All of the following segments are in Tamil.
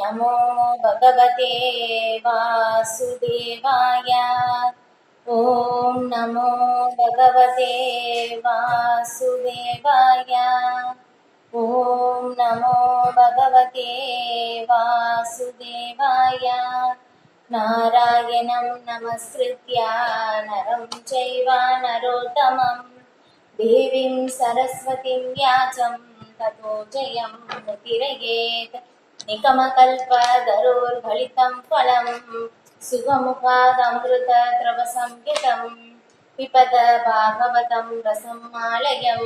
नमो भगवते वासुदेवाय। ॐ नमो भगवते वासुदेवाय। ॐ नमो भगवते वासुदेवाय। नारायणं नमस्कृत्य नरं चैव नरोत्तमं देवीं सरस्वतीं व्यासं ततो जयं मुदीरयेत्। निगमकल्पतरोर्गलितं फलं सुखमुखादमृतद्रवसंयुतं पिबत भागवतं रसमालयं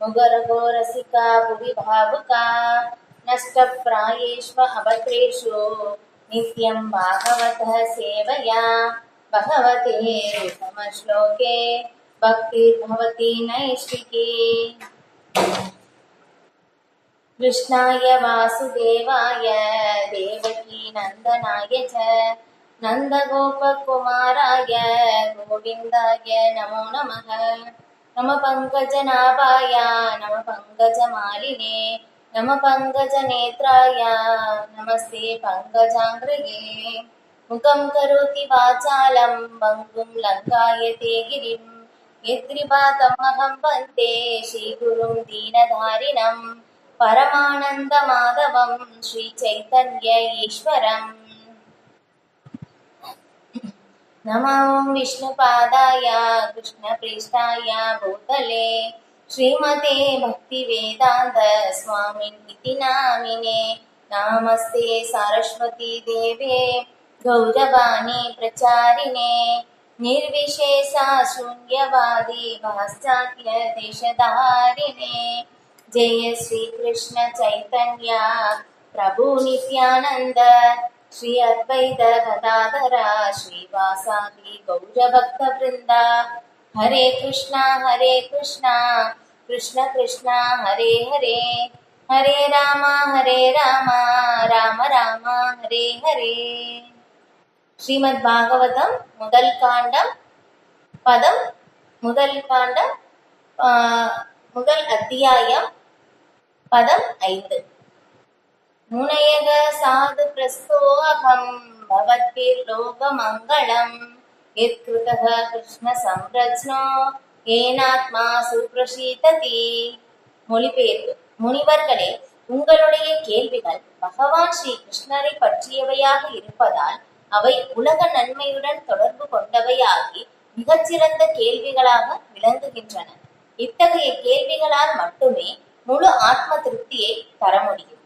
मुहुरहो रसिका भुवि भावुका नष्टप्रायेष्व अभद्रेषु नित्यं भागवतः सेवया भगवते उत्तमश्लोके भक्तिर्भवति नैष्ठिकी। कृष्णाय वासुदेवाय देवकी नन्दनाय च नन्दगोपकुमाराय गोविन्दाय नमो नमः। नमः पङ्कजनाभाय नमः पङ्कजमालिने नमः पङ्कजनेत्राय नमस्ते पङ्कजाङ्घ्रिये। मुखं करोति वाचालं पङ्गुं लङ्कायते गिरिं यत्कृपातमहं वन्दे श्रीगुरुं दीनधारिणं परमानन्दमाधवं श्रीचैतन्य ईश्वरम्। नमो विष्णुपादाय कृष्णप्रेष्ठाय भूतले श्रीमते भक्तिवेदान्त स्वामिनिति नामिने। नमस्ते सरस्वती देवे गौरवाणी प्रचारिणे निर्विशेषा शून्यवादी पाश्चात्य देशधारिणे। जय श्री कृष्ण चैतन्य प्रभु नित्यानंद श्री अद्वैत गदाधर श्रीवासादि गौरभक्त वृंदा। हरे कृष्णा कृष्ण कृष्णा हरे हरे हरे राम राम राम हरे हरे। श्रीमद् भागवतम முதல் காண்டம் பதம் முதல் காண்டம் முதல் அத்தியாயம் பதம் 5. முனையக சாது பிரஸ்தோகம் பவத்பிர்லோகமங்களம் யத்கிருதः கிருஷ்ண சம்ரச்னோ ஏனாத்மா சுப்ரசீததி. மொழிபெயர்ப்பு. முனிவர்களே, உங்களுடைய கேள்விகள் பகவான் ஸ்ரீ கிருஷ்ணரை பற்றியவையாக இருப்பதால் அவை உலக நன்மையுடன் தொடர்பு கொண்டவையாகி மிகச்சிறந்த கேள்விகளாக விளங்குகின்றன. இத்தகைய கேள்விகளால் மட்டுமே முழு ஆத்ம திருப்தியை தர முடியும்.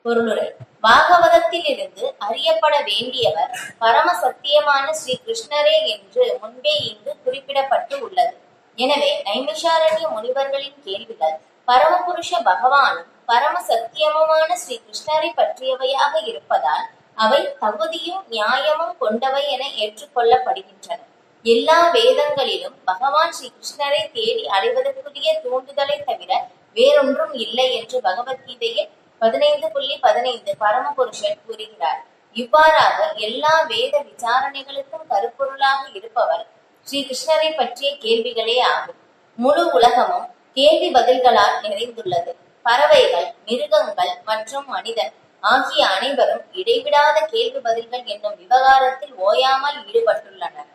பொருளுரை. பாகவதத்திலிருந்து அறியப்பட வேண்டியவர் பரம சத்தியமான ஸ்ரீ கிருஷ்ணரே என்று முன்பே இங்கு குறிப்பிடப்பட்டு உள்ளது. எனவே நைமிஷாரண்ய முனிவர்களின் கேள்விகள் பரமபுருஷ பகவானும் பரம சத்தியமுமான ஸ்ரீ கிருஷ்ணரை பற்றியவையாக இருப்பதால் அவை தகுதியும் நியாயமும் கொண்டவை என ஏற்றுக்கொள்ளப்படுகின்றன. எல்லா வேதங்களிலும் பகவான் ஸ்ரீ கிருஷ்ணரை தேடி அடைவதற்குரிய தூண்டுதலை தவிர வேறொன்றும் இல்லை என்று பகவத்கீதையில் 15.15 பரமபுருஷன் கூறுகிறார். இவ்வாறாக எல்லா வேத விசாரணைகளுக்கும் கருப்பொருளாக இருப்பவர் ஸ்ரீ கிருஷ்ணரை பற்றிய கேள்விகளே ஆகும். முழு உலகமும் கேள்வி பதில்களால் நிறைந்துள்ளது. பறவைகள், மிருகங்கள் மற்றும் மனிதன் ஆகிய அனைவரும் இடைவிடாத கேள்வி பதில்கள் என்னும் விவகாரத்தில் ஓயாமல் ஈடுபட்டுள்ளனர்.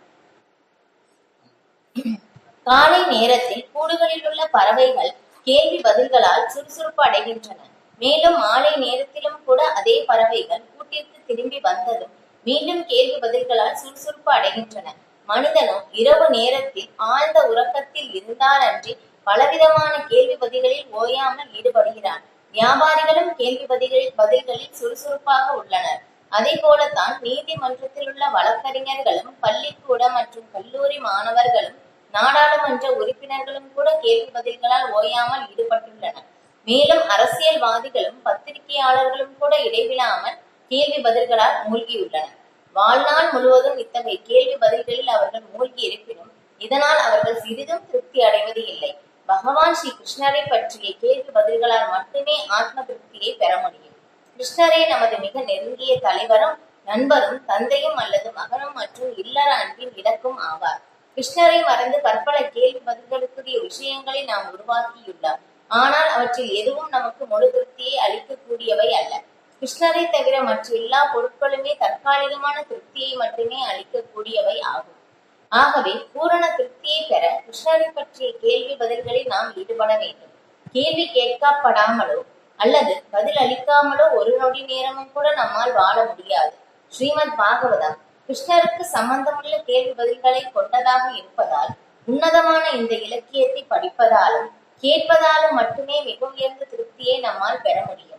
காலை நேரத்தில் கூடுகளில் உள்ள பறவைகள் கேள்வி பதில்களால் சுறுசுறுப்பு அடைகின்றன. மேலும் மாலை நேரத்திலும் கூட அதே பறவைகள் கூட்டிற்கு திரும்பி வந்ததும் மீண்டும் கேள்வி பதில்களால் சுறுசுறுப்பு அடைகின்றன. மனிதனும் இரவு நேரத்தில் ஆழ்ந்த உறக்கத்தில் இருந்தாலன்றி பலவிதமான கேள்வி பதில்களில் ஓயாமல் ஈடுபடுகிறான். வியாபாரிகளும் கேள்வி பதில்களில் சுறுசுறுப்பாக உள்ளனர். அதே போலத்தான் நீதிமன்றத்தில் உள்ள வழக்கறிஞர்களும் பள்ளிக்கூட மற்றும் கல்லூரி மாணவர்களும் நாடாளுமன்ற உறுப்பினர்களும் கூட கேள்வி பதில்களால் ஓயாமல் ஈடுபட்டுள்ளனர். மேலும் அரசியல்வாதிகளும் பத்திரிகையாளர்களும் கூட இடைவிடாமல் கேள்வி பதில்களால் மூழ்கியுள்ளனர். வாழ்நாள் முழுவதும் இத்தகைய கேள்வி பதில்களில் அவர்கள் மூழ்கி இருப்பினும் இதனால் அவர்கள் சிறிதும் திருப்தி அடைவது இல்லை. பகவான் ஸ்ரீ கிருஷ்ணரை பற்றிய கேள்வி பதில்களால் மட்டுமே ஆத்ம திருப்தியை பெற முடியும். கிருஷ்ணரே நமது மிக நெருங்கிய தலைவரும் நண்பரும் தந்தையும் அல்லது மகனும் மற்றும் இல்லற அன்பின் இலக்கும் ஆவார். கிருஷ்ணரை மறந்து பற்பல கேள்வி பதில்களுக்குரிய விஷயங்களை நாம் உருவாக்கியுள்ளார். ஆனால் அவற்றில் எதுவும் நமக்கு முழு திருப்தியை அளிக்கக்கூடியவை அல்ல. கிருஷ்ணரை தவிர மற்ற எல்லா பொருட்களுமே தற்காலிகமான திருப்தியை மட்டுமே அளிக்கக்கூடியவை ஆகும். ஆகவே பூரண திருப்தியை பெற கிருஷ்ணரை பற்றிய கேள்வி பதில்களில் நாம் ஈடுபட வேண்டும். கேள்வி கேட்கப்படாமலோ அல்லது பதில் அளிக்காமலோ ஒரு நொடி நேரமும் கூட நம்மால் வாழ முடியாது. ஸ்ரீமத் பாகவதம் கிருஷ்ணருக்கு சம்பந்தமுள்ள கேள்வி பதில்களை கொண்டதாக இருப்பதால் உன்னதமான இந்த இலக்கியத்தை படிப்பதாலும் கேட்பதாலும் மட்டுமே மிக உயர்ந்த திருப்தியை நம்மால் பெற முடியும்.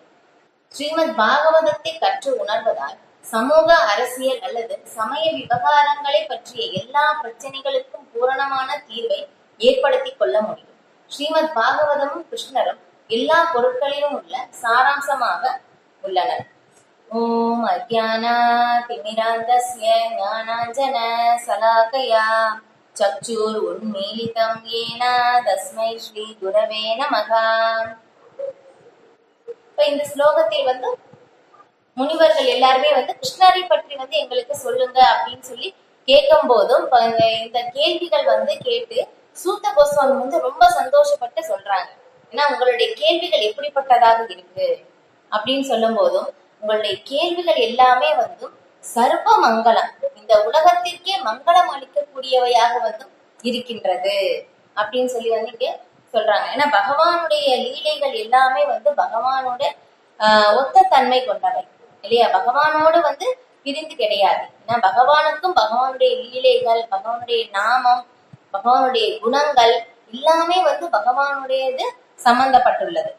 ஸ்ரீமத் பாகவதத்தை கற்று உணர்வதால் சமூக, அரசியல் அல்லது சமய விவகாரங்களை பற்றிய எல்லா பிரச்சனைகளுக்கும் பூரணமான தீர்வை ஏற்படுத்தி கொள்ள முடியும். ஸ்ரீமத் பாகவதமும் கிருஷ்ணரும் எல்லா பொருட்களிலும் உள்ள சாராம்சமாக உள்ளனர். ஓம் அஜ்ஞானாதிமிராந்தஸ்ய ஞானாஞ்சன சலாகயா சக்ஷுர் உன்மீலிதம் ஏன தஸ்மை ஸ்ரீ குரவே நமஹ. இப்ப இந்த ஸ்லோகத்தில் முனிவர்கள் எல்லாருமே கிருஷ்ணரை பற்றி எங்களுக்கு சொல்லுங்க அப்படின்னு சொல்லி கேட்கும் போதும் இந்த கேள்விகள் கேட்டு சூத்த கோஸ்வாமி ரொம்ப சந்தோஷப்பட்டு சொல்றாங்க. ஏன்னா உங்களுடைய கேள்விகள் எப்படிப்பட்டதாக இருக்கு அப்படின்னு சொல்லும் போதும் உங்களுடைய கேள்விகள் எல்லாமே சர்வ மங்களம், இந்த உலகத்திற்கே மங்களம் அளிக்கக்கூடியவையாக இருக்கின்றது அப்படின்னு சொல்லி இங்க சொல்றாங்க. ஏன்னா பகவானுடைய லீலைகள் எல்லாமே பகவானோட ஒத்த தன்மை கொண்டவை இல்லையா? பகவானோடு பிரிந்து கிடையாது. ஏன்னா பகவானுக்கும் பகவானுடைய லீலைகள், பகவானுடைய நாமம், பகவானுடைய குணங்கள் எல்லாமே பகவானுடையது சம்பந்தப்பட்டுள்ளது.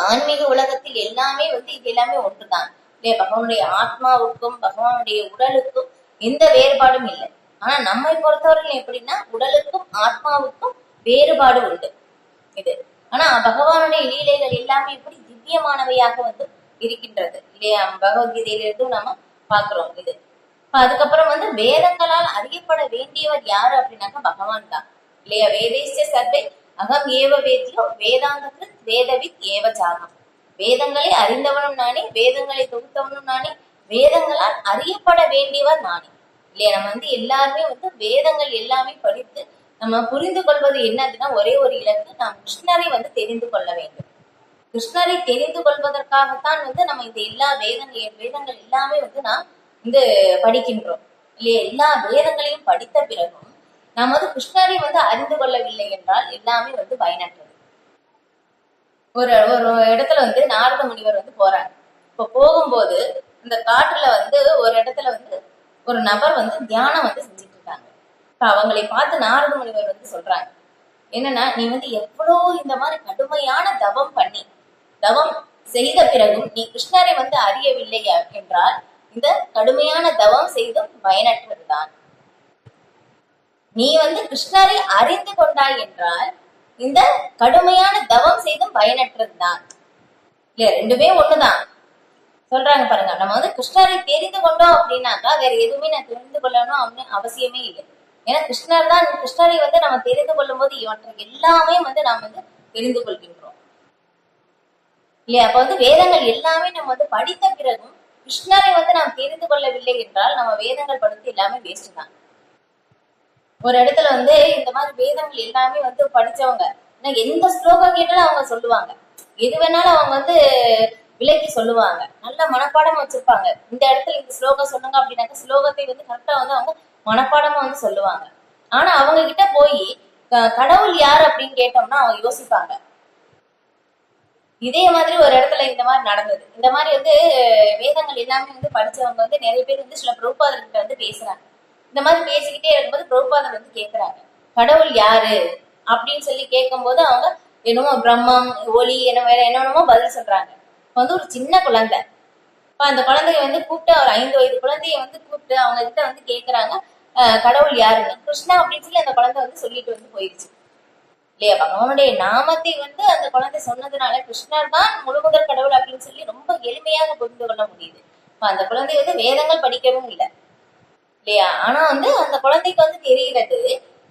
ஆன்மீக உலகத்தில் எல்லாமே இது எல்லாமே ஒன்றுதான் இல்லையா? பகவானுடைய ஆத்மாவுக்கும் பகவானுடைய உடலுக்கும் எந்த வேறுபாடும் இல்லை. ஆனா நம்மை பொறுத்தவரைக்கும் எப்படின்னா உடலுக்கும் ஆத்மாவுக்கும் வேறுபாடு உண்டு இது. ஆனா பகவானுடைய லீலைகள் எல்லாமே எப்படி திவ்யமானவையாக இருக்கின்றது இல்லையா? பகவத்கீதையிலிருந்து நம்ம பாக்குறோம் இது. அதுக்கப்புறம் வேதங்களால் அறியப்பட வேண்டியவர் யாரு அப்படின்னாக்கா பகவான் தான் இல்லையா? வேதேஷ்ட சர்வே அகம் ஏவ வேத்யோ வேதாந்த வேதவித் ஏவ ஜாகம். வேதங்களை அறிந்தவனும் நானே, வேதங்களை தொகுத்தவனும் நானே, வேதங்களால் அறியப்பட வேண்டியவர் நானே இல்லையா? நம்ம எல்லாருமே வேதங்கள் எல்லாமே படித்து நம்ம புரிந்து கொள்வது என்னதுன்னா ஒரே ஒரு இலக்கு, நாம் கிருஷ்ணரை தெரிந்து கொள்ள வேண்டும். கிருஷ்ணரை தெரிந்து கொள்வதற்காகத்தான் நம்ம இந்த எல்லா வேதங்கள் எல்லாமே நாம் படிக்கின்றோம் இல்லையா? எல்லா வேதங்களையும் படித்த பிறகும் நாம் கிருஷ்ணரை அறிந்து கொள்ளவில்லை என்றால் எல்லாமே பயனற்றது. ஒரு இடத்துல நாரத முனிவர் போறாங்க. இப்ப போகும்போது இந்த காட்டுல ஒரு இடத்துல ஒரு நபர் தியானம் செஞ்சுட்டு இருக்காங்க. இப்ப அவங்களை பார்த்து நாரத முனிவர் சொல்றாங்க, என்னன்னா நீ எவ்வளவு இந்த மாதிரி கடுமையான தவம் செய்த பிறகும் நீ கிருஷ்ணரை அறியவில்லை என்றால் இந்த கடுமையான தவம் செய்தும் பயனற்றதுதான். நீ கிருஷ்ணரை அறிந்து கொண்டாய் என்றால் இந்த கடுமையான தவம் செய்தும் பயனற்றதுதான் இல்லையா? ரெண்டுமே ஒண்ணுதான் சொல்றாங்க பாருங்க. நம்ம கிருஷ்ணரை தெரிந்து கொண்டோம் அப்படின்னாக்கா வேற எதுவுமே நான் தெரிந்து கொள்ளணும் அப்படின்னு அவசியமே இல்லை. ஏன்னா கிருஷ்ணரை நம்ம தெரிந்து கொள்ளும் போது இவற்றை எல்லாமே நாம் தெரிந்து கொள்கின்றோம் இல்லையா? அப்ப வேதங்கள் எல்லாமே நம்ம படித்த பிறகும் கிருஷ்ணரை நாம் தெரிந்து கொள்ளவில்லை என்றால் நம்ம வேதங்கள் படித்து எல்லாமே வேஸ்ட் தான். ஒரு இடத்துல இந்த மாதிரி வேதங்கள் எல்லாமே படிச்சவங்க எந்த ஸ்லோகம் கேட்டாலும் அவங்க சொல்லுவாங்க, எது வேணாலும் அவங்க விலைக்கு சொல்லுவாங்க, நல்ல மனப்பாடம் வச்சிருப்பாங்க. இந்த இடத்துல இந்த ஸ்லோகம் சொல்லுங்க அப்படின்னாக்க ஸ்லோகத்தை கரெக்டா அவங்க மனப்பாடமா சொல்லுவாங்க. ஆனா அவங்க கிட்ட போய் கடவுள் யாரு அப்படின்னு கேட்டோம்னா அவங்க யோசிப்பாங்க. இதே மாதிரி ஒரு இடத்துல இந்த மாதிரி நடந்தது. இந்த மாதிரி வேதங்கள் எல்லாமே படிச்சவங்க நிறைய பேர் சில பிரபுபாதர்கிட்ட பேசுறாங்க. இந்த மாதிரி பேசிக்கிட்டே இருக்கும்போது பிரபுபாதர் கேக்குறாங்க, கடவுள் யாரு அப்படின்னு சொல்லி கேட்கும் போது அவங்க என்னமோ பிரம்மம், ஒளி என்னென்னமோ பதில் சொல்றாங்க. ஒரு சின்ன குழந்தை, அந்த குழந்தைய கூப்பிட்டு ஒரு 5 வயது குழந்தைய கூப்பிட்டு அவங்க கிட்ட கேக்குறாங்க, கடவுள் யாருன்னு. கிருஷ்ணா அப்படின்னு சொல்லி அந்த குழந்தை சொல்லிட்டு போயிடுச்சு இல்லையா? பகவானுடைய நாமத்தை அந்த குழந்தை சொன்னதுனால கிருஷ்ணர் தான் முழுமுதல் கடவுள் அப்படின்னு சொல்லி ரொம்ப எளிமையாக புரிந்து கொள்ள முடியுது. அந்த குழந்தை வேதங்கள் படிக்கவும் இல்லை இல்லையா? ஆனா அந்த குழந்தைக்கு தெரிகிறது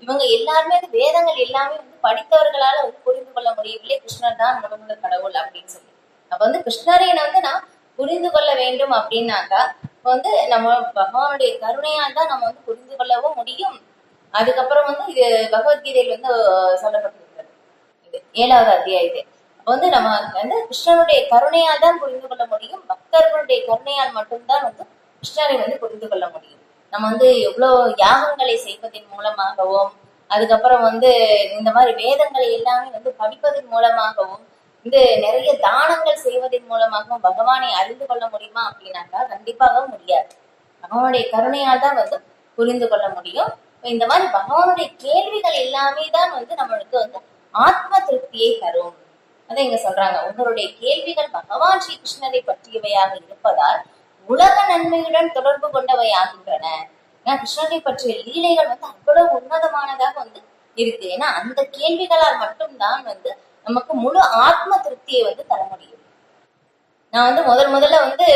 இவங்க எல்லாருமே வேதங்கள் எல்லாமே படித்தவர்களால புரிந்து கொள்ள முடியவில்லை, கிருஷ்ணர் தான் முழுமுதல் கடவுள் அப்படின்னு சொல்லி. அப்ப கிருஷ்ணரை நான் புரிந்து கொள்ள வேண்டும் அப்படின்னாக்கா நம்ம பகவானுடைய கருணையால் தான் நம்ம புரிந்து கொள்ளவும் முடியும். அதுக்கப்புறம் இது பகவத்கீதையில் சொல்லப்பட்டிருக்கிறது, இது 7வது அத்தியாயத்தை. வந்து நம்ம வந்து கிருஷ்ணனுடைய கருணையால் தான் புரிந்து கொள்ள முடியும். பக்தர்களுடைய கருணையால் மட்டும்தான் வந்து கிருஷ்ணரை வந்து புரிந்து கொள்ள முடியும். நம்ம வந்து எவ்வளவு யாகங்களை செய்வதன் மூலமாகவும், அதுக்கப்புறம் வந்து இந்த மாதிரி வேதங்களை எல்லாமே வந்து படிப்பதன் மூலமாகவும், இந்த நிறைய தானங்கள் செய்வதன் மூலமாகவும் பகவானை அறிந்து கொள்ள முடியுமா அப்படின்னாக்கா கண்டிப்பாக முடியாது. பகவானுடைய கருணையால் தான் வந்து புரிந்து கொள்ள முடியும். இந்த மாதிரி பகவானுடைய கேள்விகள் எல்லாமே தான் வந்து நம்மளுக்கு வந்து ஆத்ம திருப்தியை தரும். அதை இங்க சொல்றாங்க, உங்களுடைய கேள்விகள் பகவான் ஸ்ரீ கிருஷ்ணரை பற்றியவையாக இருப்பதால் உலக நன்மையுடன் தொடர்பு கொண்டவை ஆகின்றன. ஏன்னா கிருஷ்ணரை பற்றிய லீலைகள் வந்து அவ்வளவு உன்னதமானதாக வந்து இருக்கு. ஏன்னா அந்த கேள்விகளால் மட்டும்தான் வந்து நமக்கு முழு ஆத்ம திருப்தியை வந்து தர முடியும். நான் வந்து முதல்ல வந்து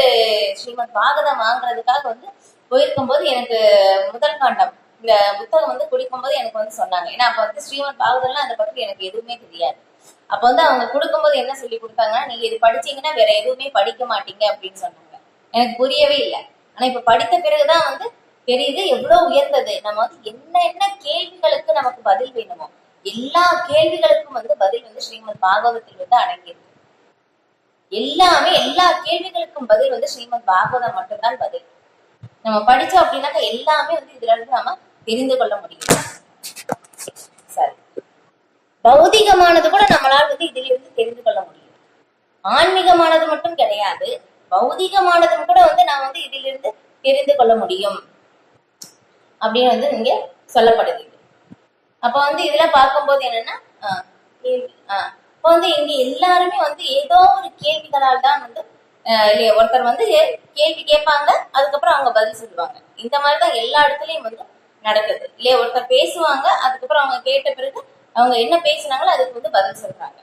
ஸ்ரீமத் பாகவதம் வாங்குறதுக்காக வந்து போயிருக்கும் போது எனக்கு முதல் காண்டம் இந்த புத்தகம் வந்து குடிக்கும்போது எனக்கு வந்து சொன்னாங்க. ஏன்னா அப்ப வந்து ஸ்ரீமத் பாகவதம்லாம் அதை பத்தி எனக்கு எதுவுமே தெரியாது. அப்ப வந்து அவங்க கொடுக்கும்போது என்ன சொல்லி கொடுத்தாங்கன்னா, நீங்க இது படிச்சீங்கன்னா வேற எதுவுமே படிக்க மாட்டீங்க அப்படின்னு சொன்னாங்க. எனக்கு புரியவே இல்லை. ஆனா இப்ப படித்த பிறகுதான் வந்து தெரியுது எவ்வளவு உயர்ந்தது. நம்ம வந்து என்ன கேள்விகளுக்கு நமக்கு பதில் வேணுமோ எல்லா கேள்விகளுக்கும் வந்து பதில் வந்து ஸ்ரீமத் பாகவதத்தில் வந்து அடங்கியிருக்கு. எல்லாமே எல்லா கேள்விகளுக்கும் பதில் வந்து ஸ்ரீமத் பாகவதம் மட்டும்தான் பதில். நம்ம படிச்சோம் அப்படின்னாக்கா எல்லாமே வந்து இதுல இருந்து நம்ம தெரிந்து கொள்ள முடியும். சரி, பௌதிகமானது கூட நம்மளால வந்து இதுல இருந்து தெரிந்து கொள்ள முடியும். ஆன்மீகமானது மட்டும் கிடையாது, பௌதிகமானதும் கூட வந்து நான் வந்து இதுல இருந்து தெரிந்து கொள்ள முடியும் அப்படின்னு வந்து இங்க சொல்லப்படுது. அப்ப வந்து இதுல பார்க்கும்போது என்னன்னா இப்ப வந்து இங்க எல்லாருமே வந்து ஏதோ ஒரு கேள்விகளால் தான் வந்து இல்லையா, ஒருத்தர் வந்து கேள்வி கேட்பாங்க, அதுக்கப்புறம் அவங்க பதில் சொல்லுவாங்க. இந்த மாதிரிதான் எல்லா இடத்துலயும் வந்து நடக்குது இல்லையா. ஒருத்தர் பேசுவாங்க, அதுக்கப்புறம் அவங்க கேட்ட பிறகு அவங்க என்ன பேசுனாங்களோ அதுக்கு வந்து பதில் சொல்றாங்க.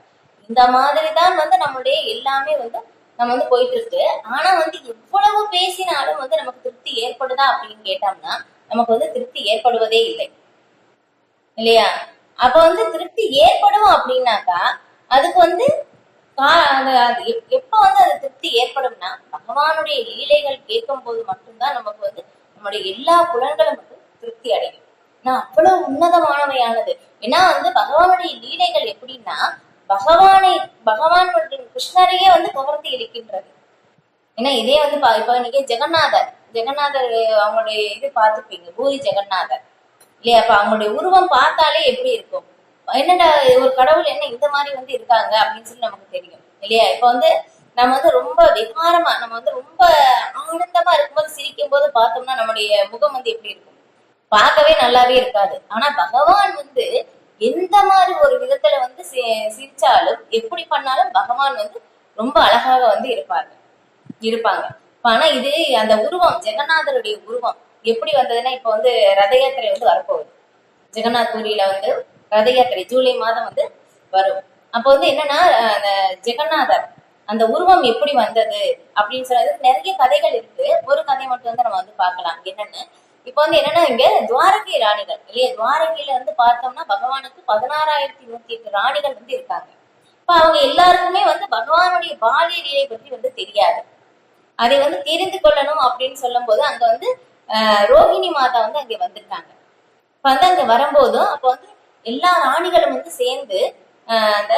இந்த மாதிரிதான் வந்து நம்மளுடைய எல்லாமே வந்து நம்ம வந்து போயிட்டு இருக்கு. ஆனா வந்து எவ்வளவு பேசினாலும் வந்து நமக்கு திருப்தி ஏற்படுதா அப்படின்னு கேட்டோம்னா நமக்கு வந்து திருப்தி ஏற்படுவதே இல்லை இல்லையா. அப்ப வந்து திருப்தி ஏற்படும் அப்படின்னாக்கா அதுக்கு வந்து எப்ப வந்து அது திருப்தி ஏற்படும்னா பகவானுடைய லீலைகள் கேட்கும் போது மட்டும்தான் நமக்கு வந்து நம்முடைய எல்லா புலன்களும் வந்து திருப்தி அடையும். அவ்வளவு உன்னதமானவையானது. ஏன்னா வந்து பகவானுடைய லீலைகள் எப்படின்னா பகவான் கிருஷ்ணரையே வந்து கவர்ந்து இழுக்கின்றது. ஏன்னா இதே வந்து இப்ப நீங்க ஜெகநாதர் அவங்களுடைய இது பார்த்துப்பீங்க, பூரி ஜெகநாதர் இல்லையா. அப்ப அவங்களுடைய உருவம் பார்த்தாலே எப்படி இருக்கும், என்னடா ஒரு கடவுள் என்ன இந்த மாதிரி வந்து இருக்காங்க அப்படின்னு சொல்லி நமக்கு தெரியும் இல்லையா. இப்ப வந்து நம்ம வந்து ரொம்ப விகாரமா, நம்ம வந்து ரொம்ப ஆனந்தமா இருக்கும்போது சிரிக்கும் போது பார்த்தோம்னா நம்முடைய முகம் வந்து எப்படி இருக்கும், பார்க்கவே நல்லாவே இருக்காது. ஆனா பகவான் வந்து எந்த மாதிரி ஒரு விதத்துல வந்து சிரிச்சாலும் எப்படி பண்ணாலும் பகவான் வந்து ரொம்ப அழகாக வந்து இருப்பாங்க. ஆனா இது அந்த உருவம், ஜெகநாதருடைய உருவம் எப்படி வந்ததுன்னா, இப்ப வந்து ரத யாத்திரை வந்து வரப்போகுது. ஜெகநாத் பூரியில வந்து ரத யாத்திரை ஜூலை மாதம் வந்து வரும். அப்ப வந்து என்னன்னா அந்த ஜெகநாதர் அந்த உருவம் எப்படி வந்தது அப்படின்னு சொல்றது நிறைய கதைகள் இருக்கு. ஒரு கதை மட்டும் வந்து நம்ம வந்து பார்க்கலாம். என்னன்னு இப்ப வந்து என்னன்னா இங்க துவாரகை ராணிகள் இல்லையா, துவாரகையில வந்து பார்த்தோம்னா பகவானுக்கு 16,108 ராணிகள் வந்து இருக்காங்க. இப்ப அவங்க எல்லாருக்குமே வந்து பகவானுடைய பாலிய லீலை பற்றி வந்து தெரியாது. அதை வந்து தெரிந்து கொள்ளணும் அப்படின்னு சொல்லும் போது அங்க வந்து ரோஹிணி மாதா வந்து அங்க வந்துட்டாங்க. வந்து அங்க வரும்போதும் அப்ப வந்து எல்லா ராணிகளும் வந்து சேர்ந்து அந்த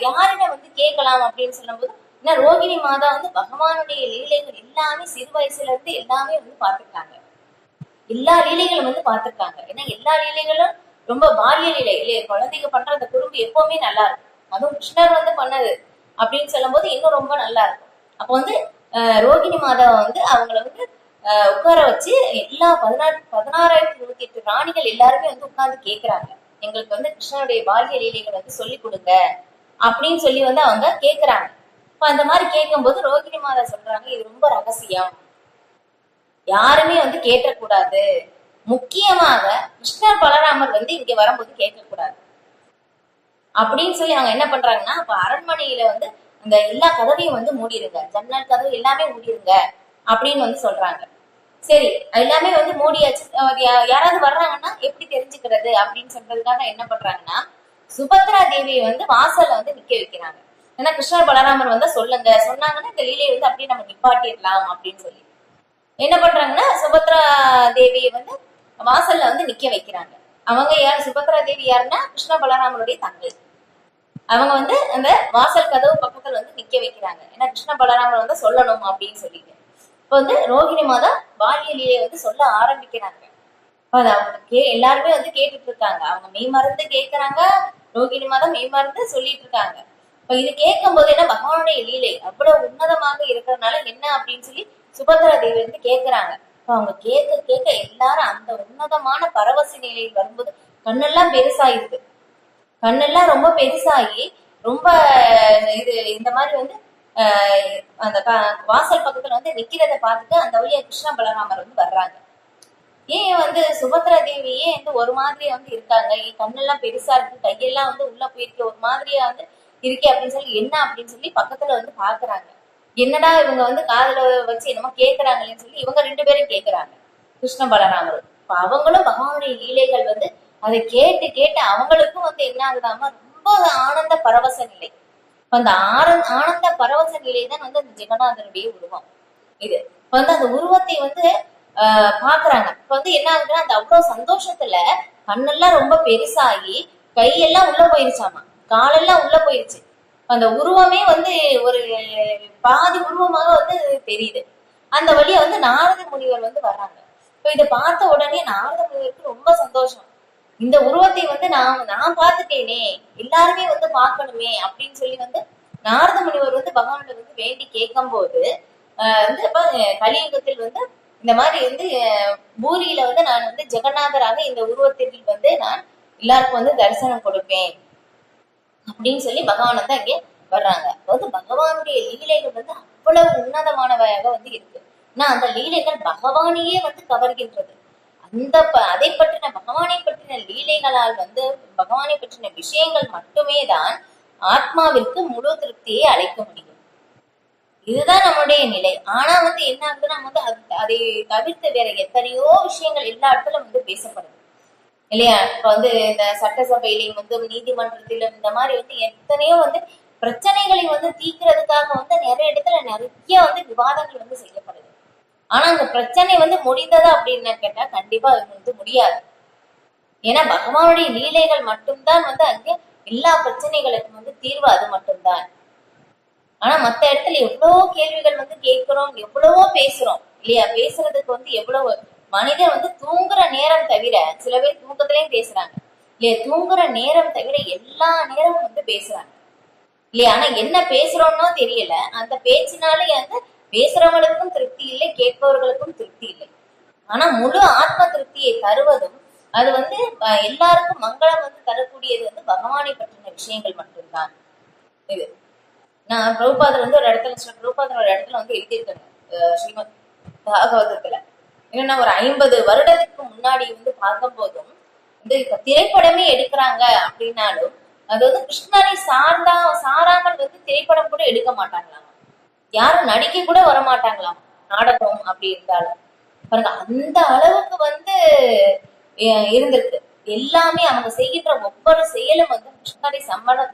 யாருன்னு வந்து கேட்கலாம் அப்படின்னு சொல்லும் போது ஏன்னா ரோகிணி மாதா வந்து பகவானுடைய லீலைகள் எல்லாமே சிறு வயசுல இருந்து எல்லாமே வந்து பார்த்துருக்காங்க. எல்லா லீலைகளும் வந்து பார்த்துருக்காங்க. ஏன்னா எல்லா லீலைகளும் ரொம்ப பால்ய லீலை இல்லையா, குழந்தைங்க பண்ற அந்த குறும்பு எப்பவுமே நல்லா இருக்கும். அதுவும் கிருஷ்ணர் வந்து பண்ணது அப்படின்னு சொல்லும் போது இன்னும் ரொம்ப நல்லா இருக்கும். அப்ப வந்து ரோகிணி மாதாவை வந்து அவங்கள வந்து உட்கார வச்சு எல்லா 16,108 ராணிகள் எல்லாருமே வந்து உட்கார்ந்து கேட்கிறாங்க, எங்களுக்கு வந்து கிருஷ்ணனுடைய பால்ய லீலைகள் வந்து சொல்லி கொடுங்க அப்படின்னு சொல்லி வந்து அவங்க கேட்கிறாங்க. இப்ப அந்த மாதிரி கேட்கும் போது ரோகிணி மாதா சொல்றாங்க, இது ரொம்ப ரகசியம், யாருமே வந்து கேட்கக்கூடாது, முக்கியமாக கிருஷ்ணர் பலராமர் வந்து இங்க வரும்போது கேட்கக்கூடாது அப்படின்னு சொல்லி அவங்க என்ன பண்றாங்கன்னா, அப்ப அரண்மனையில வந்து அந்த எல்லா கதவையும் வந்து மூடிடுங்க, ஜன்னல் கதவு எல்லாமே மூடிடுங்க அப்படின்னு வந்து சொல்றாங்க. சரி, எல்லாமே வந்து மூடியாச்சு. யாராவது வர்றாங்கன்னா எப்படி தெரிஞ்சுக்கிறது அப்படின்னு சொல்றதுக்காக என்ன பண்றாங்கன்னா, சுபத்ரா தேவியை வந்து வாசல்ல வந்து நிக்க வைக்கிறாங்க. ஏன்னா கிருஷ்ணர் பலராமர் வந்து சொன்னாங்கன்னா இந்த லீலையை வந்து அப்படியே நம்ம நிப்பாட்டிடலாம் அப்படின்னு சொல்லி என்ன பண்றாங்கன்னா, சுபத்ரா தேவியை வந்து வாசல்ல வந்து நிக்க வைக்கிறாங்க. அவங்க யார், சுபத்ரா தேவி யாருன்னா கிருஷ்ண பலராமருடைய தங்கை. அவங்க வந்து அந்த வாசல் கதவு பக்கத்துல வந்து நிக்க வைக்கிறாங்க. ஏன்னா கிருஷ்ண பலராமர் வந்து சொல்லணும் அப்படின்னு சொல்லிட்டு இப்ப வந்து ரோகிணி மாதா பால்ய லீலையை வந்து சொல்ல ஆரம்பிக்கிறாங்க. எல்லாருமே வந்து கேட்டுட்டு இருக்காங்க. அவங்க மெய் மறந்து கேட்கறாங்க. ரோகிணி மாதா மெய் மறந்து சொல்லிட்டு இருக்காங்க. இப்ப இது கேட்கும் போது என்ன பகவானுடைய லீலை அவ்வளவு உன்னதமாக இருக்கிறதுனால என்ன அப்படின்னு சொல்லி சுபத்ரா தேவி வந்து கேட்கிறாங்க. அவங்க கேட்க கேட்க எல்லாரும் அந்த உன்னதமான பரவச நிலையில் வரும்போது கண்ணெல்லாம் பெருசாயிருக்கு. கண்ணெல்லாம் ரொம்ப பெருசாகி ரொம்ப இது இந்த மாதிரி வந்து அந்த வாசல் பக்கத்துல வந்து நிக்கிறத பார்த்துட்டு அந்த வழியா கிருஷ்ண பலராமர் வந்து வர்றாங்க. ஏன் வந்து சுபத்ரா தேவி ஏன் வந்து ஒரு மாதிரியா வந்து இருக்காங்க, கண்ணெல்லாம் பெருசா இருக்கு, கையெல்லாம் வந்து உள்ள போயிருக்கு, ஒரு மாதிரியா வந்து இருக்கே அப்படின்னு சொல்லி என்ன அப்படின்னு சொல்லி பக்கத்துல வந்து பாக்குறாங்க. என்னடா இவங்க வந்து காதுல வச்சு என்னமோ கேக்குறாங்களேன்னு சொல்லி இவங்க 2 பேரும் கேக்குறாங்க, கிருஷ்ண பலராமரும். இப்ப அவங்களும் பகவானுடைய லீலைகள் வந்து அதை கேட்டு கேட்டு அவங்களுக்கும் வந்து என்ன ஆகுதாமா ரொம்ப ஆனந்த பரவச நிலை. அந்த ஆனந்த பரவச நிலை தான் வந்து அந்த ஜெகநாதனுடைய உருவம். இது வந்து அந்த உருவத்தை வந்து பாக்குறாங்க. இப்ப வந்து என்ன ஆகுதுன்னா அந்த அவ்வளவு சந்தோஷத்துல கண்ணெல்லாம் ரொம்ப பெருசாகி கையெல்லாம் உள்ள போயிருச்சாமா, காலெல்லாம் உள்ள போயிருச்சு. அந்த உருவமே வந்து ஒரு பாதி உருவமாக வந்து தெரியுது. அந்த வழியா வந்து நாரத முனிவர் வந்து வர்றாங்க. இப்ப இதை பார்த்த உடனே நாரத முனிவருக்கு ரொம்ப சந்தோஷம். இந்த உருவத்தை வந்து நான் பார்த்துட்டேனே, எல்லாருமே வந்து பார்க்கணுமே அப்படின்னு சொல்லி வந்து நாரத முனிவர் வந்து பகவான் வந்து வேண்டி கேட்கும் போது வந்து கலியுகத்தில் வந்து இந்த மாதிரி வந்து பூரியில வந்து நான் வந்து ஜெகநாதராக இந்த உருவத்தில் வந்து நான் எல்லாருக்கும் வந்து தரிசனம் கொடுப்பேன் அப்படின்னு சொல்லி பகவான் வந்து அங்கே வர்றாங்க. அதாவது பகவானுடைய லீலைகள் வந்து அவ்வளவு உன்னதமானவையாக வந்து இருக்கு. ஆனா அந்த லீலைகள் பகவானையே வந்து கவர்கின்றது. அந்த அதை பற்றின பகவானை பற்றின லீலைகளால் வந்து பகவானை பற்றின விஷயங்கள் மட்டுமே தான் ஆத்மாவிற்கு முழு திருப்தியை அளிக்க முடியும். இதுதான் நம்மளுடைய நிலை. ஆனா வந்து என்ன ஆகுதுன்னா வந்து அதை தவிர்த்து வேற எத்தனையோ விஷயங்கள் எல்லா இடத்துல வந்து பேசப்படுது இல்லையா? இப்ப வந்து இந்த சட்டசபையிலையும் வந்து நீதிமன்றத்திலும் இந்த மாதிரி வந்து எத்தனையோ வந்து பிரச்சனைகளை வந்து தீர்க்கிறதுக்காக வந்து நிறைய இடத்துல நிறைய வந்து விவாதங்கள் வந்து செய்யப்படுது. ஆனா அந்த பிரச்சனை வந்து முடிந்ததா அப்படின்னு கேட்டா கண்டிப்பா அது வந்து முடியாது. ஏன்னா பகவானுடைய லீலைகள் மட்டும்தான் வந்து அங்கே எல்லா பிரச்சனைகளுக்கும் வந்து தீர்வு, அது மட்டும்தான். ஆனா மத்த இடத்துல எவ்வளவோ கேள்விகள் வந்து கேட்கிறோம், எவ்வளவோ பேசுறோம் இல்லையா? பேசுறதுக்கு வந்து எவ்வளவு மனிதன் வந்து தூங்குற நேரம் தவிர, சில பேர் தூக்கத்திலையும் பேசுறாங்க இல்லையா? தூங்குற நேரம் தவிர எல்லா நேரமும் வந்து பேசுறாங்க இல்லையா? ஆனா என்ன பேசுறோம்னோ தெரியல. அந்த பேச்சினாலே வந்து பேசுறவங்களுக்கும் திருப்தி இல்லை, கேட்பவர்களுக்கும் திருப்தி இல்லை. ஆனா முழு ஆத்ம திருப்தியை தருவதும் அது வந்து எல்லாருக்கும் மங்களம் வந்து தரக்கூடியது வந்து பகவானை பற்றின விஷயங்கள் மட்டும்தான். இது நான் பிரபுபாதர் வந்து ஒரு இடத்துல வந்து எழுதியிருக்காங்க ஸ்ரீமத் பாகவதத்துல. ஏன்னா ஒரு 50 வருடத்துக்கு முன்னாடி வந்து பார்க்கும் போதும் வந்து இப்ப திரைப்படமே எடுக்கிறாங்க அப்படின்னாலும் அது வந்து கிருஷ்ணரை சாராமல் வந்து திரைப்படம் கூட எடுக்க மாட்டாங்களாம். யாரும் நடிக்க கூட வரமாட்டாங்களாம் நாடகம் அப்படி இருந்தாலும். பாருங்க அந்த அளவுக்கு வந்து இருந்திருக்கு. எல்லாமே அவங்க செய்கின்ற ஒவ்வொரு செயலும் வந்து கிருஷ்ணரை